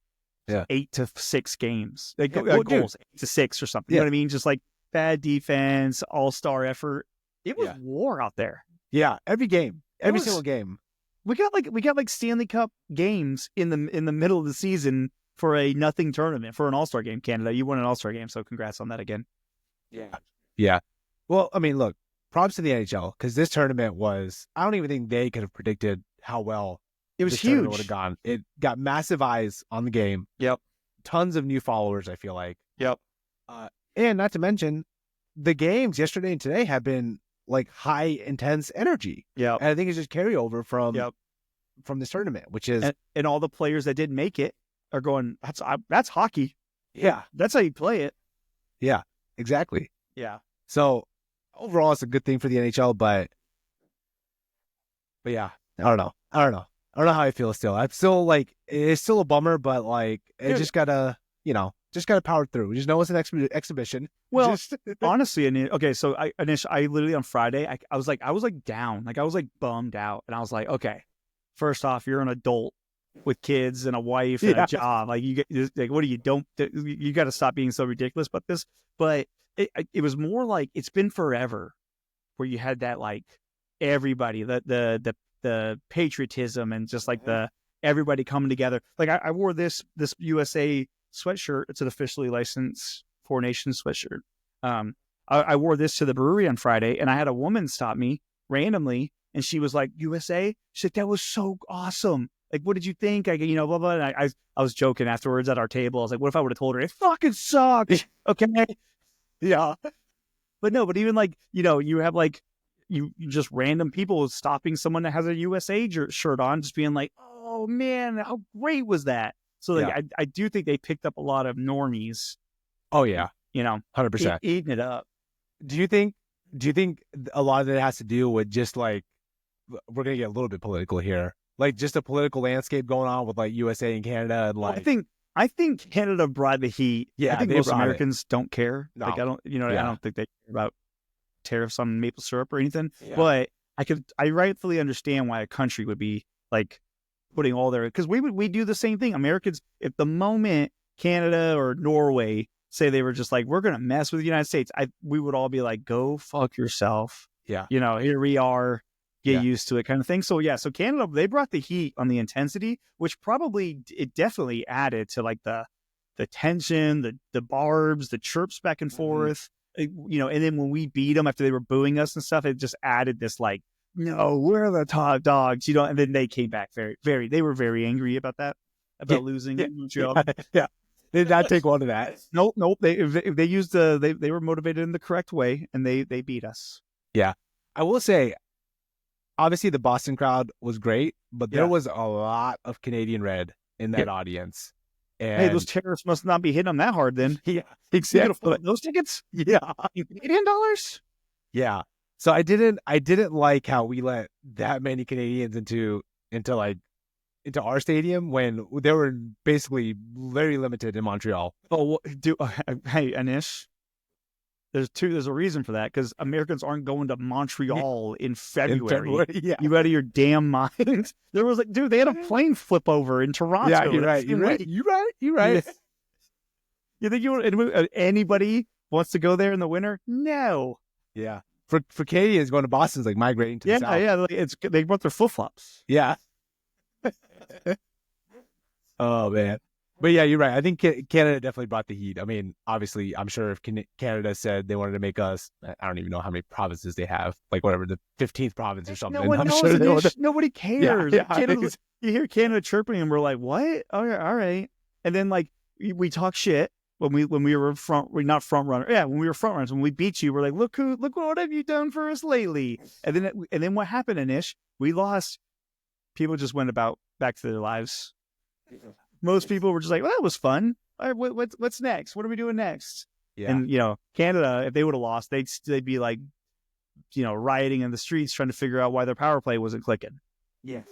8 to 6 games. Goals, 8 to 6 or something. You know what I mean? Just like bad defense, all-star effort. It was war out there. Yeah, every game, single game. We got like Stanley Cup games in the middle of the season for a nothing tournament, for an All-Star game. Canada, you won an All-Star game, so congrats on that again. Yeah. Well, I mean, look, props to the NHL, because this tournament was, I don't even think they could have predicted how well it was huge. Would have gone. It got massive eyes on the game. Yep. Tons of new followers, I feel like. Yep. And not to mention, the games yesterday and today have been like high intense energy. Yeah. And I think it's just carryover from this tournament, which is, and all the players that didn't make it are going, that's hockey. Yeah. That's how you play it. Yeah, exactly. Yeah. So overall it's a good thing for the NHL, but yeah, I don't know how I feel still. I'm still like, it's still a bummer, but like, it just gotta power through. We just know it's an exhibition. Well, honestly, so I literally on Friday, I was like down, like I was like bummed out, and I was like, okay, first off, you're an adult with kids and a wife and a job. Like, you get like, what do you don't? You got to stop being so ridiculous about this. But it was more like, it's been forever where you had that, like, everybody, the patriotism and just like the everybody coming together. Like, I wore this USA sweatshirt. It's an officially licensed 4 Nations sweatshirt. I wore this to the brewery on Friday, and I had a woman stop me randomly, and she was like, USA? She's like, that was so awesome. Like, what did you think? Blah, blah. And I was joking afterwards at our table. I was like, what if I would have told her, it fucking sucked? Okay. Yeah. But no, but even like, you have like, you just random people stopping someone that has a USA shirt on, just being like, oh man, how great was that? So like, I do think they picked up a lot of normies. Oh yeah. 100%. Eating it up. Do you think a lot of it has to do with just like, we're going to get a little bit political here, like just a political landscape going on with like USA and Canada, and like, I think Canada brought the heat. Yeah, I think most Americans don't care. No. Like, I don't think they care about tariffs on maple syrup or anything. Yeah. But I rightfully understand why a country would be like putting all their, because we do the same thing. Americans, if the moment Canada or Norway say they were just like, we're gonna mess with the United States, we would all be like, go fuck yourself. Yeah. Here we are. get used to it kind of thing. So so Canada, they brought the heat on the intensity, which it definitely added to like the tension, the barbs, the chirps back and forth, and then when we beat them after they were booing us and stuff, it just added this like, no, we're the top dogs, and then they came back they were very angry about that, about losing in Montreal. Yeah. They did not take one to that. Nope. They used they were motivated in the correct way, and they beat us. Yeah. I will say, obviously the Boston crowd was great, but there was a lot of Canadian red in that audience. And hey, those terrorists must not be hitting them that hard then. Yeah, exactly. Those tickets? Yeah. Canadian dollars? Yeah. So I didn't like how we let that many Canadians into our stadium when they were basically very limited in Montreal. Oh, hey, Anish, there's a reason for that, because Americans aren't going to Montreal in February. Yeah. You out of your damn mind? There was they had a plane flip over in Toronto. Yeah, you're right. You think anybody wants to go there in the winter? No. Yeah. For Canadians, going to Boston is like migrating to the south. Yeah. They brought their flip flops. Yeah. Oh man, but yeah, you're right. I think Canada definitely brought the heat. I mean, obviously, I'm sure if Canada said they wanted to make us, I don't even know how many provinces they have, like whatever, the 15th province or something. No one knows. Sure nobody cares. Yeah. You hear Canada chirping, and we're like, what? All right. And then like we talk shit when we were we're not front runner. Yeah, when we were front runners, when we beat you, we're like, look what have you done for us lately? And then what happened, Anish? We lost. People just went back to their lives. Most people were just like, well, that was fun. All right, what's next? What are we doing next? Yeah. And Canada, if they would have lost, they'd be like, rioting in the streets trying to figure out why their power play wasn't clicking. Yeah.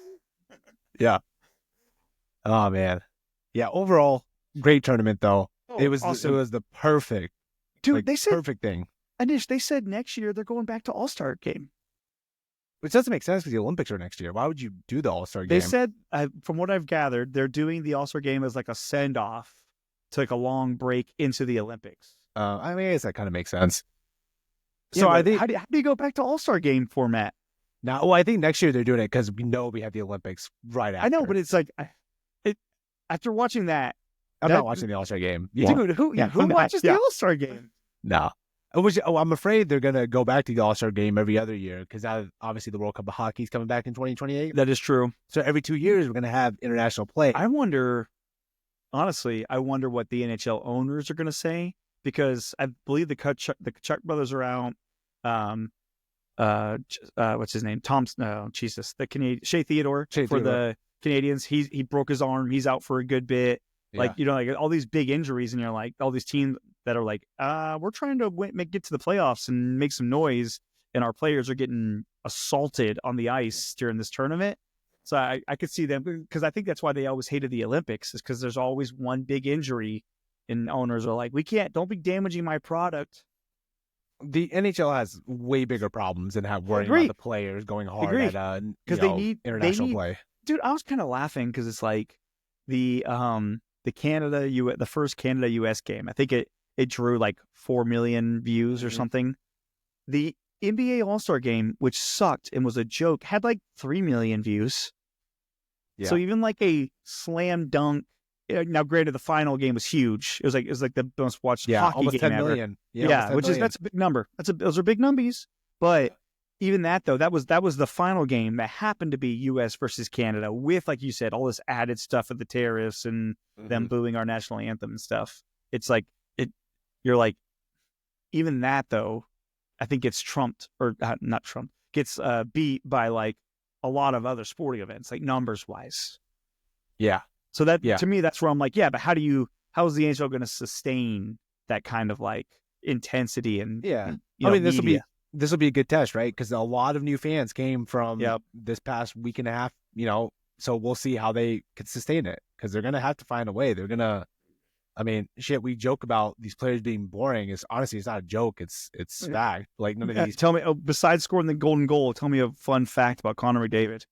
Yeah. Oh man. Yeah. Overall, great tournament though. It was awesome. It was the perfect, dude. They said perfect thing. Anish, they said next year they're going back to All-Star game. Which doesn't make sense because the Olympics are next year. Why would you do the All-Star game? They said, from what I've gathered, they're doing the All-Star game as like a send-off to like a long break into the Olympics. I mean, I guess that kind of makes sense. So I think, how do you go back to All-Star game format? Now, well, I think next year they're doing it because we know we have the Olympics right after. I know, but it's like, after watching that, I'm not watching the All-Star game. Dude, who watches the All-Star game? No. I'm afraid they're going to go back to the All-Star game every other year because now, obviously, the World Cup of Hockey is coming back in 2028. That is true. So every 2 years, we're going to have international play. Honestly, I wonder what the NHL owners are going to say, because I believe the Kachuk brothers are out. What's his name? The Canadian Shea Theodore for the Canadians. He broke his arm. He's out for a good bit. Like, like all these big injuries, and you're like, all these teams that are like, we're trying to get to the playoffs and make some noise, and our players are getting assaulted on the ice during this tournament. So I could see them, because I think that's why they always hated the Olympics, is because there's always one big injury, and owners are like, don't be damaging my product. The NHL has way bigger problems than worrying about the players going hard at they need international play. Dude, I was kind of laughing because it's like the first Canada-US game. I think it drew like 4 million views or something. The NBA All-Star game, which sucked and was a joke, had like 3 million views. Yeah. So even like a slam dunk. Now, granted, the final game was huge. It was like the most watched hockey almost game 10 ever. million. That's a big number. Those are big numbies. But even that though, that was the final game that happened to be U.S. versus Canada with, like you said, all this added stuff of the tariffs and them booing our national anthem and stuff. It's like you're like, even that though, I think gets trumped, or not trumped, gets beat by like a lot of other sporting events, like numbers wise. Yeah. So to me, that's where I'm like, but how is the NHL going to sustain that kind of like intensity and this will be a good test, right? Because a lot of new fans came from this past week and a half, so we'll see how they could sustain it, because they're going to have to find a way. They're going to, we joke about these players being boring. It's honestly, it's not a joke. It's fact. Like none of these. Tell me, besides scoring the golden goal, tell me a fun fact about Connor McDavid.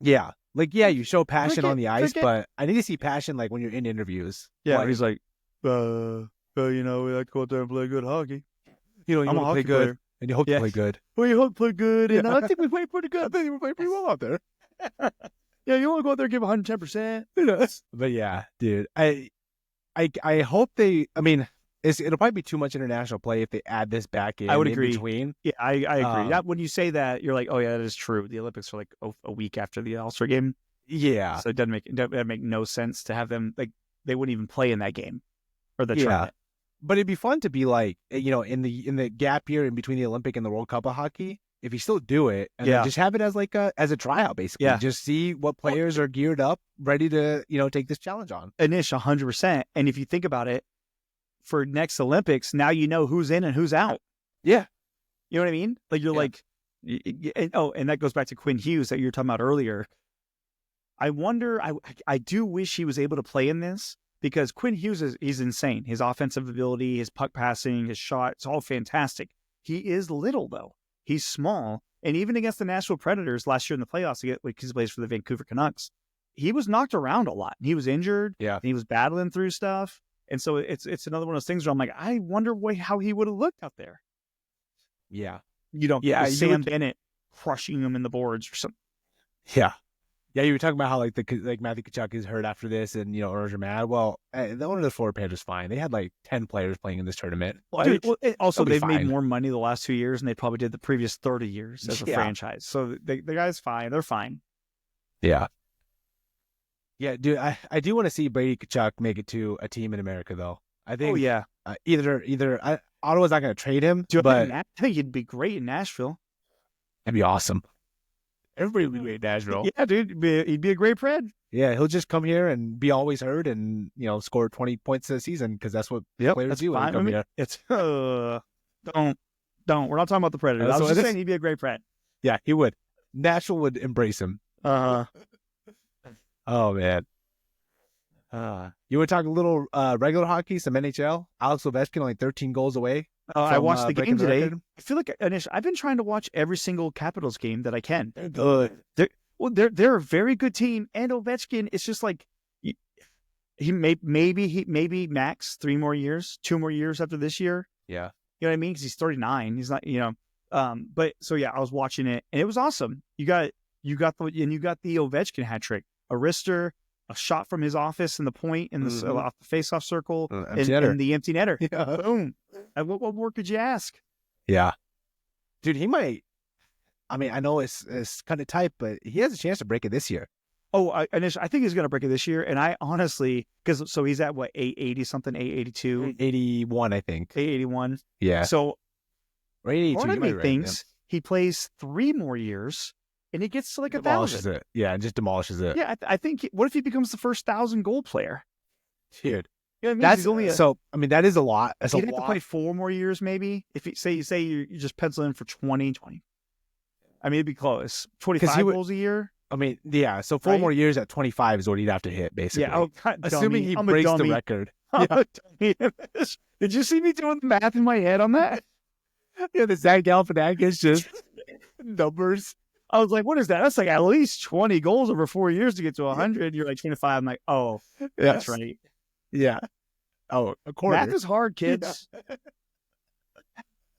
Yeah. You show passion on the ice, but I need to see passion like when you're in interviews. Yeah, he's like, we like to go out there and play good hockey. I'm a hockey player. And you hope to play good. We hope to play good, and I think we played pretty good. I think we played pretty well out there. Yeah, you want to go out there and give 110%. But yeah, dude, I hope they. I mean, it'll probably be too much international play if they add this back in. I would agree. Between. Yeah, I agree. When you say that, you're like, oh yeah, that is true. The Olympics are like a week after the All-Star game. Yeah, so it doesn't make no sense to have them like they wouldn't even play in that game or the tournament. But it'd be fun to be like, in the gap year in between the Olympic and the World Cup of hockey, if you still do it, and then just have it as like as a tryout, basically. Yeah. Just see what players are geared up, ready to, take this challenge on. Anish, 100%. And if you think about it, for next Olympics, now you know who's in and who's out. Yeah. You know what I mean? Like you're like, and that goes back to Quinn Hughes that you were talking about earlier. I wonder, I do wish he was able to play in this. Because Quinn Hughes he's insane. His offensive ability, his puck passing, his shot, it's all fantastic. He is little, though. He's small. And even against the Nashville Predators last year in the playoffs, because he plays for the Vancouver Canucks, he was knocked around a lot. He was injured. Yeah. And he was battling through stuff. And so it's another one of those things where I'm like, I wonder how he would have looked out there. Yeah. With Sam Bennett crushing him in the boards or something. Yeah. Yeah, you were talking about how like Matthew Tkachuk is hurt after this, and owners are mad. Well, the owner of the Florida Panthers fine. They had like 10 players playing in this tournament. Also, they've made more money the last 2 years than they probably did the previous 30 years as a franchise. So the guy's fine. They're fine. Yeah. Yeah, dude, I do want to see Brady Tkachuk make it to a team in America, though. I think. Oh yeah. Either Ottawa's not going to trade him, but I think he'd be great in Nashville. That'd be awesome. Everybody would be great in Nashville. Yeah, dude, he'd be a great Pred. Yeah, he'll just come here and be always heard and, score 20 points a season because that's what players do when they come here. It's, don't. We're not talking about the Predators. I was just saying he'd be a great Pred. Yeah, he would. Nashville would embrace him. Oh, man. You want to talk a little regular hockey, some NHL? Alex Ovechkin only 13 goals away. I watched the game today. I feel like, Anish, I've been trying to watch every single Capitals game that I can. They're good. They're a very good team, and Ovechkin, it's just like he maybe max 3 more years, 2 more years after this year. Yeah, you know what I mean? Because he's 39. He's not, But so yeah, I was watching it, and it was awesome. You got the Ovechkin hat trick, a wrister, a shot from his office in the point in the off the face-off circle, and the empty netter. Yeah. Boom. What more could you ask? Yeah, dude, he might. I mean, I know it's kind of tight, but he has a chance to break it this year. Oh, I think he's going to break it this year. And I honestly, so he's at what, 880 something, 882, 81, I think. 881. Yeah. So or 882. Part of me thinks he plays 3 more years and he gets to like 1,000. It. Yeah, and just demolishes it. Yeah, I think. What if he becomes the first 1,000 goal player? Dude. You know what I mean? That's only so. I mean, that is a lot. That's he'd have to play 4 more years, maybe. If you say you just pencil in for 20. I mean, it'd be close. 25 goals a year. I mean, yeah. So 4 more years at 25 is what he'd have to hit, basically. Yeah. Assuming he breaks the record. Did you see me doing the math in my head on that? Yeah, the Zach Galifianakis just numbers. I was like, what is that? That's like at least 20 goals over 4 years to get to 100. You're like 25. I'm like, oh, that's right. Yeah. Oh, a quarter. Math is hard, kids. Yeah.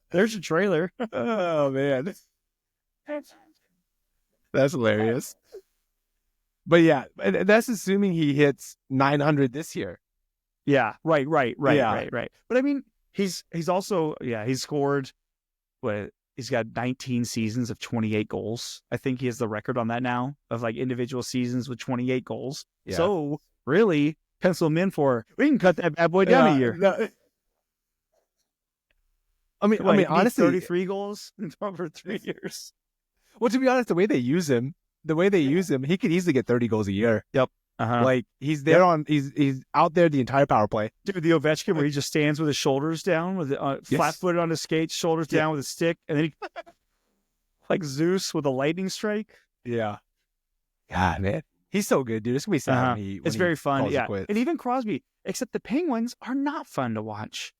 There's your trailer. Oh, man. That's hilarious. But yeah, that's assuming he hits 900 this year. Yeah, right. But I mean, he's also, he's scored, he's got 19 seasons of 28 goals. I think he has the record on that now of like individual seasons with 28 goals. Yeah. So really, pencil him in we can cut that bad boy down a year. No. I mean, honestly, 33 goals over 3 years. Well, to be honest, the way they use him, he could easily get 30 goals a year. Yep. Like he's there he's out there the entire power play. Dude, the Ovechkin where he just stands with his shoulders down, with flat-footed on his skates, shoulders down with his stick, and then he like Zeus with a lightning strike. Yeah. God, man, he's so good, dude. It's gonna be sad. It's very fun. Yeah, and even Crosby. Except the Penguins are not fun to watch.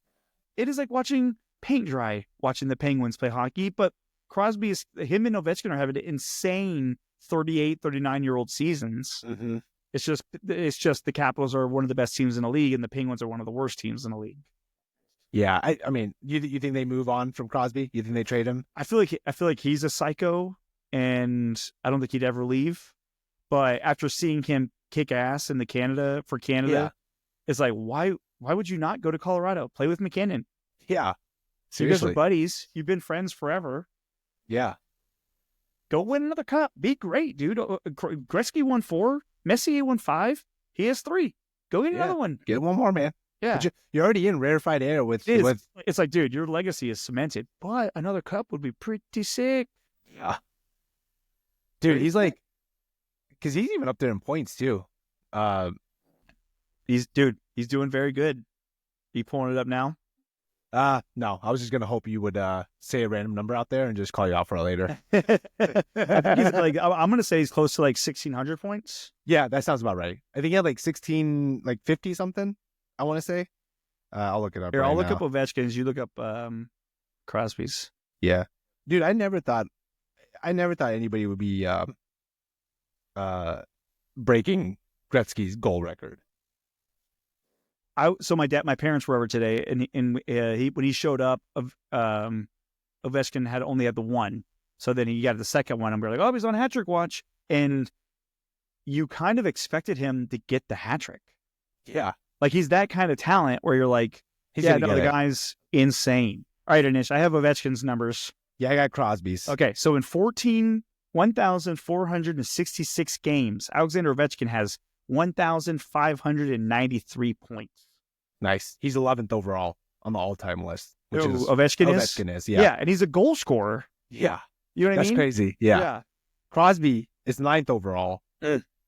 It is like watching paint dry, watching the Penguins play hockey, but him and Ovechkin are having insane 38, 39-year-old seasons. Mm-hmm. It's just the Capitals are one of the best teams in the league, and the Penguins are one of the worst teams in the league. Yeah, I mean, you think they move on from Crosby? You think they trade him? I feel like he's a psycho, and I don't think he'd ever leave. But after seeing him kick ass in Canada, Yeah. it's like, why would you not go to Colorado? Play with McKinnon. Yeah. You guys are Seriously. buddies. You've been friends forever. Yeah. Go win another cup. Be great, dude. Gretzky won 4. Messi won 5. He has 3. Go get another one. Get one more, man. Yeah. But you're already in rarefied air with. It's like, dude, your legacy is cemented, but another cup would be pretty sick. Yeah. Dude, he's like, because he's even up there in points too. He's doing very good. You pulling it up now? No, I was just gonna hope you would say a random number out there and just call you out for it later. I think he's like, I'm gonna say he's close to like 1,600 points. Yeah, that sounds about right. I think he had like 50 something. I want to say. I'll look it up. Here, I'll look now. up Ovechkin's. You look up Crosby's. Yeah, dude, I never thought anybody would be breaking Gretzky's goal record. So my parents were over today, and when he showed up, Ovechkin only had the one. So then he got the second one, and we're like, oh, he's on hat trick watch, and you kind of expected him to get the hat trick. Yeah, like he's that kind of talent where you're like, the guy's insane. All right, Anish, I have Ovechkin's numbers. Yeah, I got Crosby's. Okay, so in 1,466 games, Alexander Ovechkin has 1,593 points. Nice. He's 11th overall on the all-time list. Which is Ovechkin is? Yeah, and he's a goal scorer. Yeah. You know what I mean? That's crazy. Yeah. Crosby is 9th overall.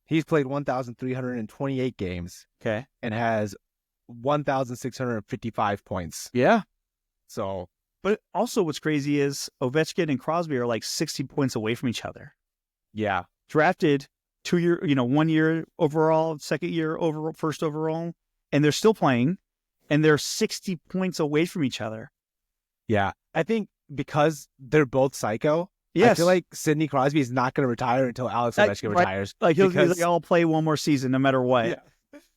He's played 1,328 games. Okay. And has 1,655 points. Yeah. So. But also what's crazy is Ovechkin and Crosby are like 60 points away from each other. Yeah. Drafted 1 year overall, second year overall, first overall, and they're still playing, and they're 60 points away from each other. Yeah. I think because they're both psycho, yes. I feel like Sidney Crosby is not going to retire until Alex Ovechkin retires. Like he's like, I'll play one more season no matter what. Yeah.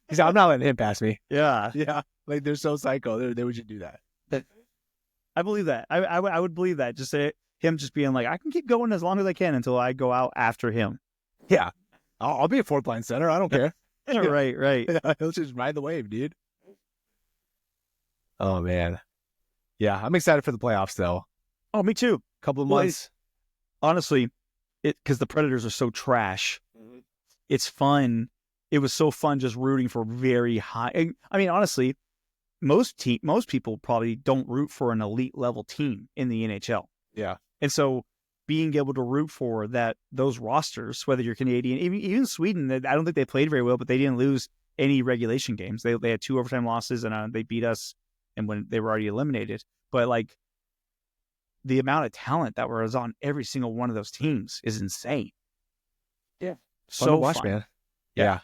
He's like, I'm not letting him pass me. Yeah. Yeah. Like they're so psycho. They would just do that. I believe that. I would believe that. Just him just being like, I can keep going as long as I can until I go out after him. Yeah. I'll be a fourth line center. I don't care. Right. He'll just ride the wave, dude. Oh, man. Yeah, I'm excited for the playoffs, though. Oh, me too. Couple of months. Honestly, because the Predators are so trash, it's fun. It was so fun just rooting for very high. I mean, honestly, most people probably don't root for an elite level team in the NHL. Yeah. And so being able to root for those rosters, whether you're Canadian, even Sweden, I don't think they played very well, but they didn't lose any regulation games. They had 2 overtime losses, and they beat us, and when they were already eliminated. But like the amount of talent that was on every single one of those teams is insane. Yeah, so fun to watch, fun. man. Yeah,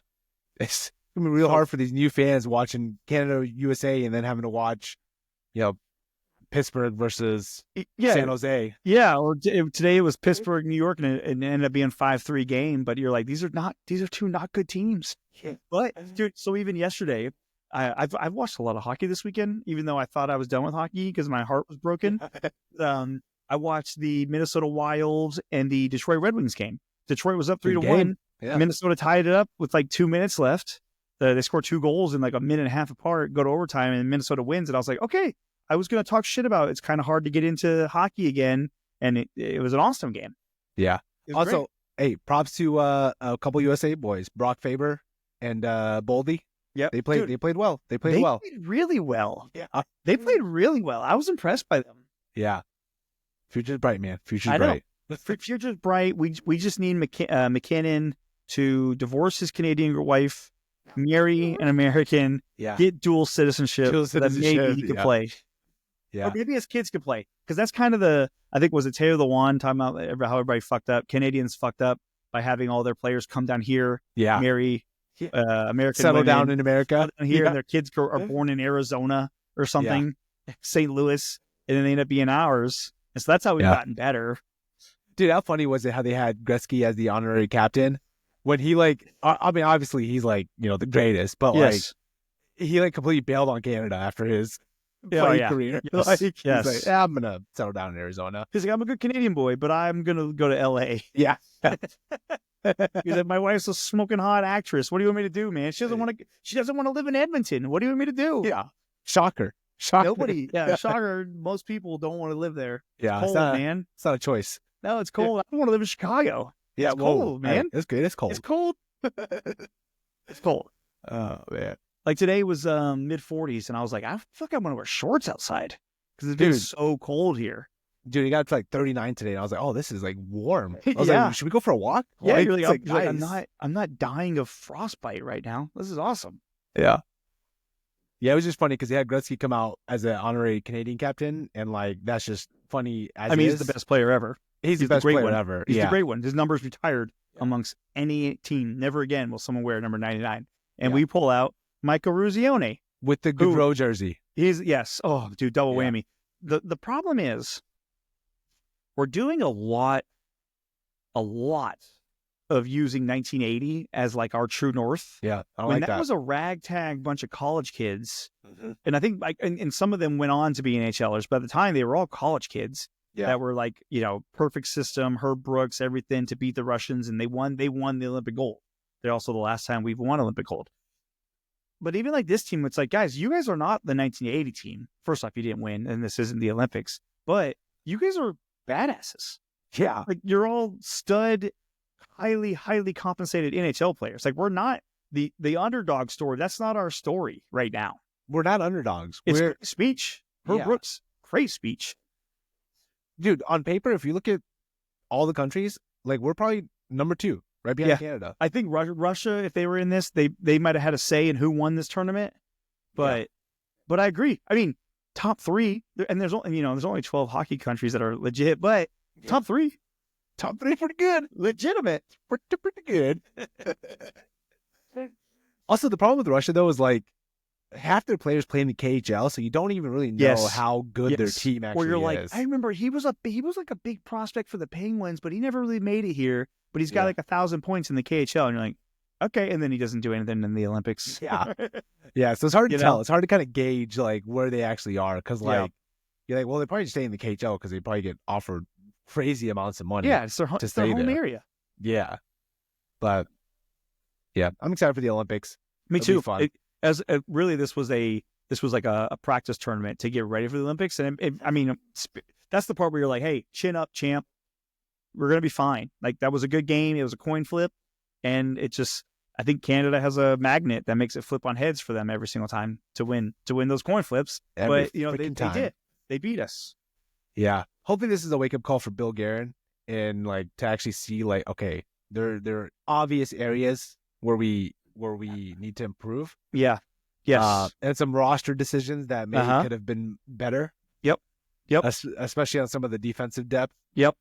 it's gonna be real hard for these new fans watching Canada, USA, and then having to watch, Pittsburgh versus San Jose. Yeah, or today it was Pittsburgh, New York, and it ended up being 5-3 game. But you're like, these are 2 not good teams. Yeah. But dude, so even yesterday, I've watched a lot of hockey this weekend, even though I thought I was done with hockey because my heart was broken. I watched the Minnesota Wild and the Detroit Red Wings game. Detroit was up 3-1. Yeah. Minnesota tied it up with like 2 minutes left. They scored 2 goals in like a minute and a half apart, go to overtime, and Minnesota wins. And I was like, okay. I was going to talk shit about it's kind of hard to get into hockey again, and it was an awesome game. Yeah. Also, great. Hey, props to a couple USA boys, Brock Faber and Boldy. Yeah, they played well. They played really well. Yeah, they played really well. I was impressed by them. Yeah, future's bright, man. Future's bright. Future's bright. We just need McKinnon to divorce his Canadian wife, marry an American, get dual citizenship, so that maybe he could play. Yeah. Or maybe his kids could play. Because that's kind of I think, was it Taylor the Wand talking about how everybody fucked up? Canadians fucked up by having all their players come down here, marry American settle women, down in America. Down here, and their kids are born in Arizona or something, St. Louis, and then they end up being ours. And so that's how we've gotten better. Dude, how funny was it how they had Gretzky as the honorary captain? When he obviously he's the greatest, but he completely bailed on Canada after his career. Yes. He's like, I'm gonna settle down in Arizona. He's like, I'm a good Canadian boy, but I'm gonna go to L.A. Yeah. He's like, my wife's a smoking hot actress. What do you want me to do, man? She doesn't want to. She doesn't want to live in Edmonton. What do you want me to do? Yeah. Shocker. Nobody. Yeah. Shocker. Most people don't want to live there. Yeah. It's cold, man. It's not a choice. No, it's cold. I don't want to live in Chicago. Yeah. It's cold, man. It's good. It's cold. It's cold. It's cold. Oh man. Like today was mid 40s, and I was like, I want to wear shorts outside because it's been so cold here. Dude, it got to like 39 today, and I was like, "Oh, this is like warm." I was Yeah. like, "Should we go for a walk?" Yeah, Like, you're it's like, I'm not dying of frostbite right now. This is awesome. Yeah. Yeah, it was just funny because they had Gretzky come out as an honorary Canadian captain, and like that's just funny. He's the best player ever. He's the best player ever. He's the great one. His number's retired amongst any team. Never again will someone wear number 99. And we pull out Michael Ruzione with the Gaudreau jersey. Oh, dude, double whammy. The problem is we're doing a lot of using 1980 as like our true north. Yeah, I when like that was a ragtag bunch of college kids, and I think and some of them went on to be NHLers. But at the time, they were all college kids that were like, perfect system, Herb Brooks, everything to beat the Russians, and they won the Olympic gold. They're also the last time we've won Olympic gold. But even like this team, it's like, guys, you guys are not the 1980 team. First off, you didn't win, and this isn't the Olympics. But you guys are badasses. Yeah. Like, you're all stud, highly, highly compensated NHL players. Like, we're not the underdog story. That's not our story right now. We're not underdogs. It's great speech. Herb Brooks, great speech. Dude, on paper, if you look at all the countries, like, we're probably number 2. Right behind Canada. I think Russia, if they were in this, they might have had a say in who won this tournament. But I agree. I mean, top 3, and there's only 12 hockey countries that are legit, but top 3 pretty good, legitimate, pretty good. Also, the problem with Russia though is like half their players play in the KHL, so you don't even really know how good their team actually is. Or you're like, I remember he was like a big prospect for the Penguins, but he never really made it here. But he's got like 1,000 points in the KHL, and you're like, okay. And then he doesn't do anything in the Olympics. Yeah. So it's hard to tell. It's hard to kind of gauge like where they actually are, because like you're like, well, they probably stay in the KHL because they probably get offered crazy amounts of money. Yeah, it's their home area. Yeah, but I'm excited for the Olympics. Me It'll too. be fun. Really, this was like a practice tournament to get ready for the Olympics, and that's the part where you're like, hey, chin up, champ. We're going to be fine. Like, that was a good game. It was a coin flip. And I think Canada has a magnet that makes it flip on heads for them every single time to win those coin flips. But, they did. They beat us. Yeah. Hopefully this is a wake up call for Bill Guerin, and like to actually see like, okay, there are obvious areas where we need to improve. Yeah. Yes. And some roster decisions that maybe could have been better. Yep. Especially on some of the defensive depth. Yep.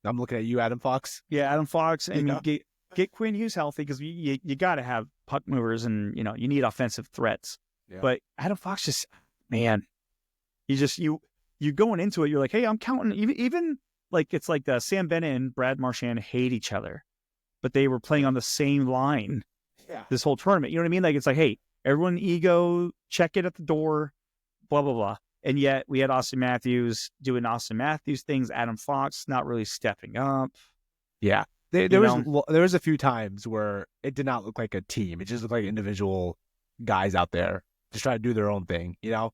I'm looking at you, Adam Fox. Yeah, Adam Fox. I mean, get Quinn Hughes healthy, because you got to have puck movers, and you need offensive threats. Yeah. But Adam Fox just, man, you going into it, you're like, hey, I'm counting. Even like it's like Sam Bennett and Brad Marchand hate each other, but they were playing on the same line this whole tournament. You know what I mean? Like, it's like, hey, everyone ego, check it at the door, blah blah blah. And yet we had Austin Matthews doing Austin Matthews things. Adam Fox not really stepping up. Yeah, there was a few times where it did not look like a team. It just looked like individual guys out there just trying to do their own thing. Yeah.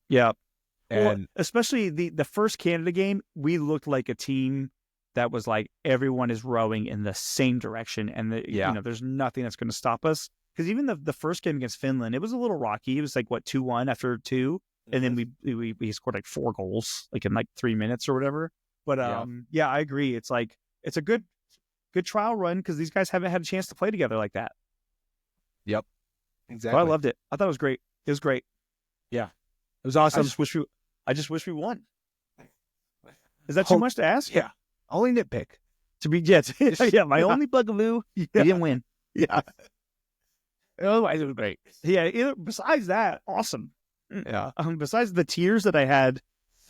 And especially the first Canada game, we looked like a team that was like everyone is rowing in the same direction, and there's nothing that's going to stop us. Because even the first game against Finland, it was a little rocky. It was like 2-1 after 2. And then we scored like 4 goals, like in like 3 minutes or whatever. But I agree. It's like, it's a good trial run, because these guys haven't had a chance to play together like that. Yep, exactly. But I loved it. I thought it was great. It was great. Yeah, it was awesome. I just wish we won. Is that too much to ask? Yeah, only nitpick. To be my only bugaboo. You didn't win. Yeah. Otherwise, it was great. Yeah. Besides that, awesome. Yeah. Besides the tears that I had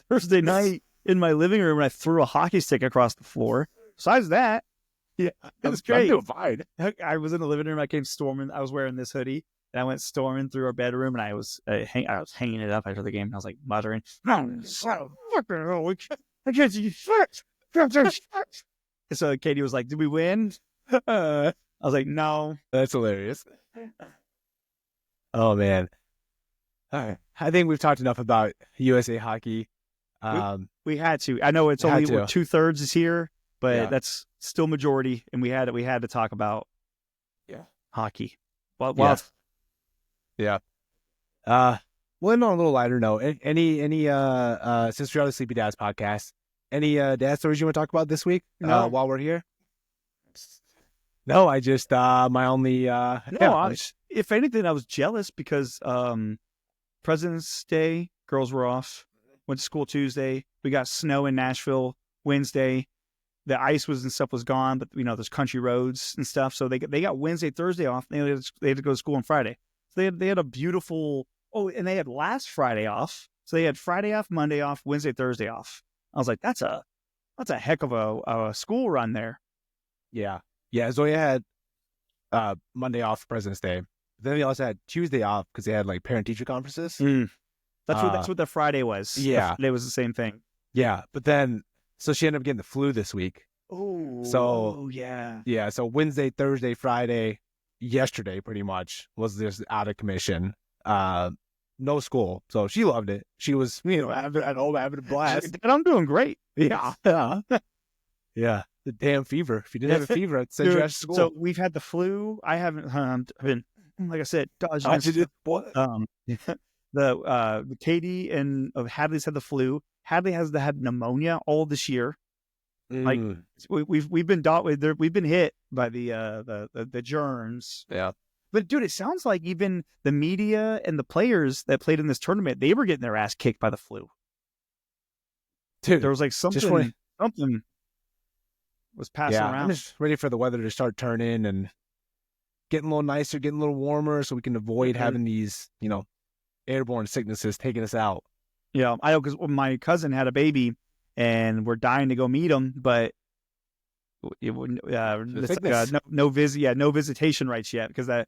Thursday night in my living room when I threw a hockey stick across the floor. Besides that, it was great. I'm doing fine. I was in the living room. I came storming. I was wearing this hoodie, And I went storming through our bedroom, and I was hanging it up after the game. And I was like muttering, "I can't see shit." And so Katie was like, "Did we win?" I was like, "No." That's hilarious. Oh man. All right. I think we've talked enough about USA hockey. We had to. I know it's only 2/3 is here, but that's still majority, and we had to talk about hockey. Well, yeah. Well, on a little lighter note, any since we're on the Sleepy Dads podcast, any dad stories you want to talk about this week? No. While we're here. No, I just my only if anything, I was jealous because President's Day, girls were off. Went to school Tuesday. We got snow in Nashville Wednesday. The ice was gone, but there's country roads and stuff. So they got Wednesday, Thursday off. They had to go to school on Friday. So they had a beautiful. Oh, and they had last Friday off. So they had Friday off, Monday off, Wednesday, Thursday off. I was like, that's a heck of a school run there. Yeah. Zoya had Monday off for President's Day. Then they also had Tuesday off because they had like parent-teacher conferences. That's what the Friday was. Yeah. It was the same thing. Yeah, but then so she ended up getting the flu this week. Yeah. Yeah, so Wednesday, Thursday, Friday, yesterday pretty much was just out of commission. No school. So she loved it. She was, having a blast. And I'm doing great. Yeah. Yeah. The damn fever. If you didn't have a fever, I'd send you out to school. So we've had the flu. I haven't been, like I said, dodging. The Katie and Hadley's had the flu. Hadley has had pneumonia all this year. Like we've been hit by the germs. Yeah. But dude, it sounds like even the media and the players that played in this tournament, they were getting their ass kicked by the flu. Dude, there was like something was passing around. I'm just ready for the weather to start turning and getting a little nicer, getting a little warmer, so we can avoid having these, airborne sicknesses taking us out. Yeah, I know, because my cousin had a baby, and we're dying to go meet him, but no visitation rights yet, because I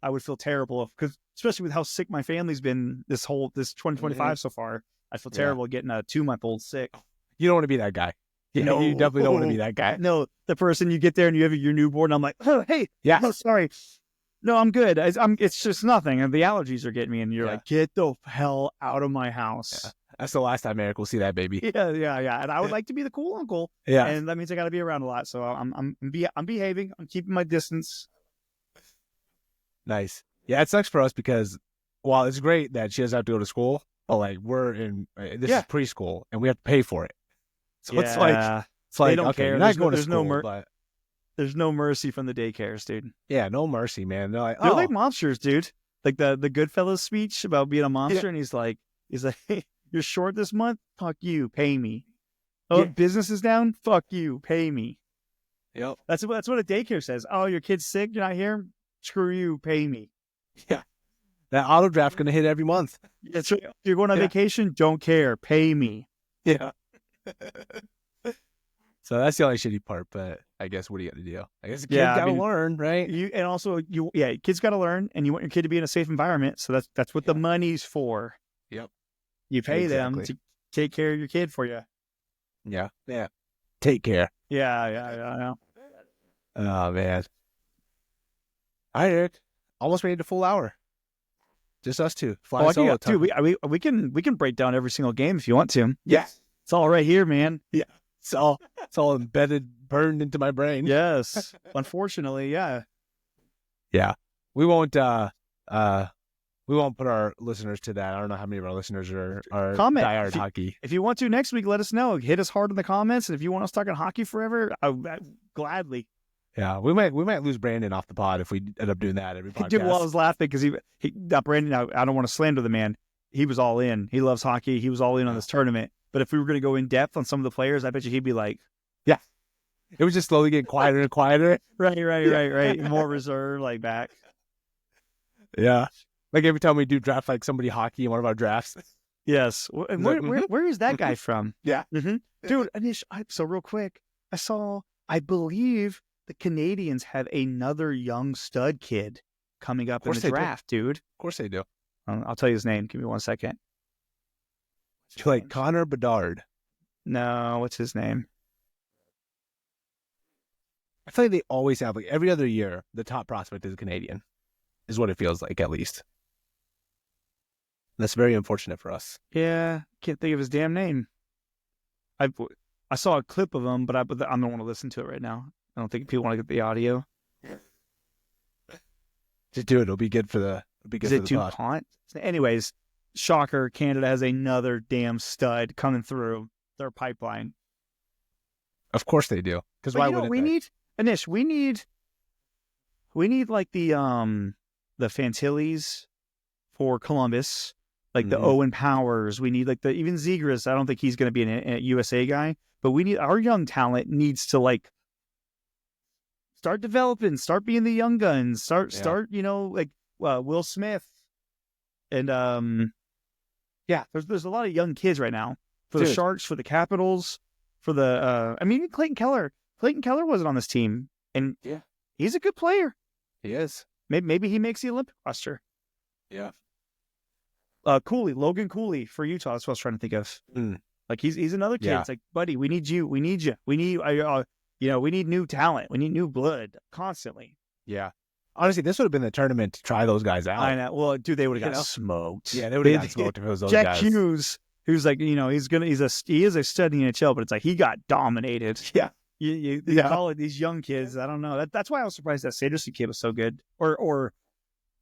would feel terrible because especially with how sick my family's been this 2025 so far. I feel terrible getting a 2-month-old sick. You don't want to be that guy. You definitely don't want to be that guy. No, the person you get there and you have your newborn. I'm like, oh hey, yeah, sorry. No, I'm good. It's just nothing. And the allergies are getting me. And you're like, get the hell out of my house. Yeah. That's the last time Eric will see that baby. Yeah. And I would like to be the cool uncle. Yeah. And that means I got to be around a lot. So I'm behaving. I'm keeping my distance. Nice. Yeah, it sucks for us because while it's great that she doesn't have to go to school, but like we're in this is preschool and we have to pay for it. So it's like they don't care. You're not going to school, but there's no mercy from the daycares, dude. Yeah, no mercy, man. They're like monsters, dude. Like the Goodfellas speech about being a monster, and he's like, hey, you're short this month? Fuck you, pay me. Oh, business is down? Fuck you, pay me. Yep. That's what a daycare says. Oh, your kid's sick, you're not here? Screw you, pay me. Yeah. That auto draft gonna hit every month. That's right. You're going on vacation? Don't care, pay me. Yeah. So that's the only shitty part, but I guess what do you got to do? I guess the kid gotta learn, right? Kids gotta learn, and you want your kid to be in a safe environment, so that's what the money's for. Yep. You pay them to take care of your kid for you. Yeah. Take care. Yeah. Oh man. All right, Eric. Almost made it a full hour. Just us two. Fly solo. Dude, we can break down every single game if you want to. Yeah. It's all right here, man. Yeah. It's all embedded, burned into my brain. Yes. Unfortunately, yeah. Yeah. We won't put our listeners to that. I don't know how many of our listeners are diehard hockey. If you want to next week, let us know. Hit us hard in the comments. And if you want us talking hockey forever, gladly. Yeah, we might lose Brandon off the pod if we end up doing that every podcast. Dude, well, I was laughing because he Brandon. I don't want to slander the man. He was all in. He loves hockey. He was all in on this tournament. But if we were going to go in depth on some of the players, I bet you he'd be like, yeah. It was just slowly getting quieter and quieter. Right. More reserved, like back. Yeah. Like every time we do draft like somebody hockey in one of our drafts. Yes. Where is that guy from? Yeah. Mm-hmm. Dude, Anish, so real quick, I believe the Canadians have another young stud kid coming up in the draft, dude. Of course they do. I'll tell you his name. Give me 1 second. Like Connor Bedard. No, what's his name? I feel like they always have, like, every other year, the top prospect is a Canadian, is what it feels like, at least. That's very unfortunate for us. Yeah, can't think of his damn name. I saw a clip of him, but I don't want to listen to it right now. I don't think people want to get the audio. Just do it. It'll be good for the. Is it DuPont? Anyways, shocker. Canada has another damn stud coming through their pipeline. Of course they do. Because why wouldn't we need Anish? We need like the Fantillis for Columbus, like the Owen Powers. We need like even Zegras. I don't think he's going to be a USA guy, but we need our young talent needs to like start developing, start being the young guns, start like Will Smith, and there's a lot of young kids right now for the Sharks, for the Capitals, for the Clayton Keller. Clayton Keller wasn't on this team, and he's a good player. He is. Maybe he makes the Olympic roster. Yeah. Logan Cooley for Utah. That's what I was trying to think of. Like he's another kid. Yeah. It's like, buddy, we need you. We need we need new talent. We need new blood constantly. Yeah. Honestly, this would have been the tournament to try those guys out. I know. Well, dude, they would have got smoked. Yeah, they would have got smoked if it was those Jack guys. Jack Hughes, who's like, he is a stud in the NHL, but it's like he got dominated. Yeah. You call it these young kids. I don't know. That's why I was surprised that Sanderson kid was so good, or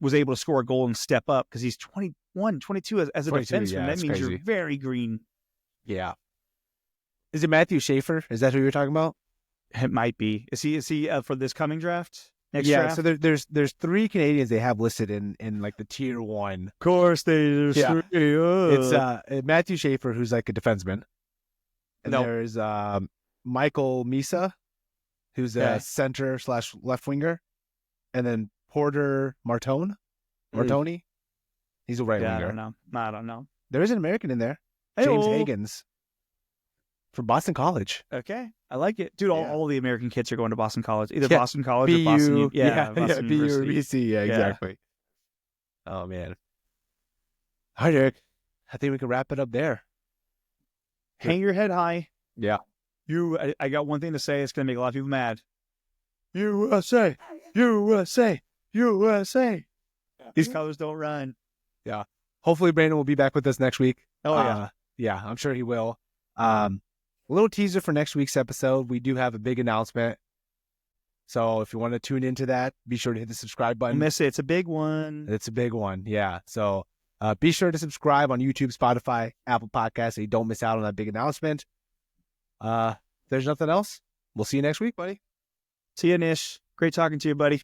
was able to score a goal and step up, because he's 21, 22 as a defenseman. Yeah, that means you're very green. Yeah. Is it Matthew Schaefer? Is that who you're talking about? It might be. Is he for this coming draft? Next draft? So there's 3 Canadians they have listed in like the tier 1. Of course, there's 3. It's Matthew Schaefer, who's like a defenseman, and there's Michael Misa, who's a center / left winger, and then Porter Martoni. He's a right winger. I don't know. There is an American in there, James Higgins, from Boston College. Okay, I like it, dude. All the American kids are going to Boston College, either Boston College or Boston. BU or BC. Yeah, exactly. Oh man. All right, Eric. I think we can wrap it up there. Hang your head high. Yeah. I got one thing to say. It's going to make a lot of people mad. USA, USA, USA. These colors don't run. Yeah. Hopefully Brandon will be back with us next week. Oh, yeah. Yeah, I'm sure he will. A little teaser for next week's episode. We do have a big announcement. So if you want to tune into that, be sure to hit the subscribe button. Don't miss it. It's a big one. It's a big one. Yeah. So be sure to subscribe on YouTube, Spotify, Apple Podcasts so you don't miss out on that big announcement. If there's nothing else, we'll see you next week, buddy. See you, Nish. Great talking to you, buddy.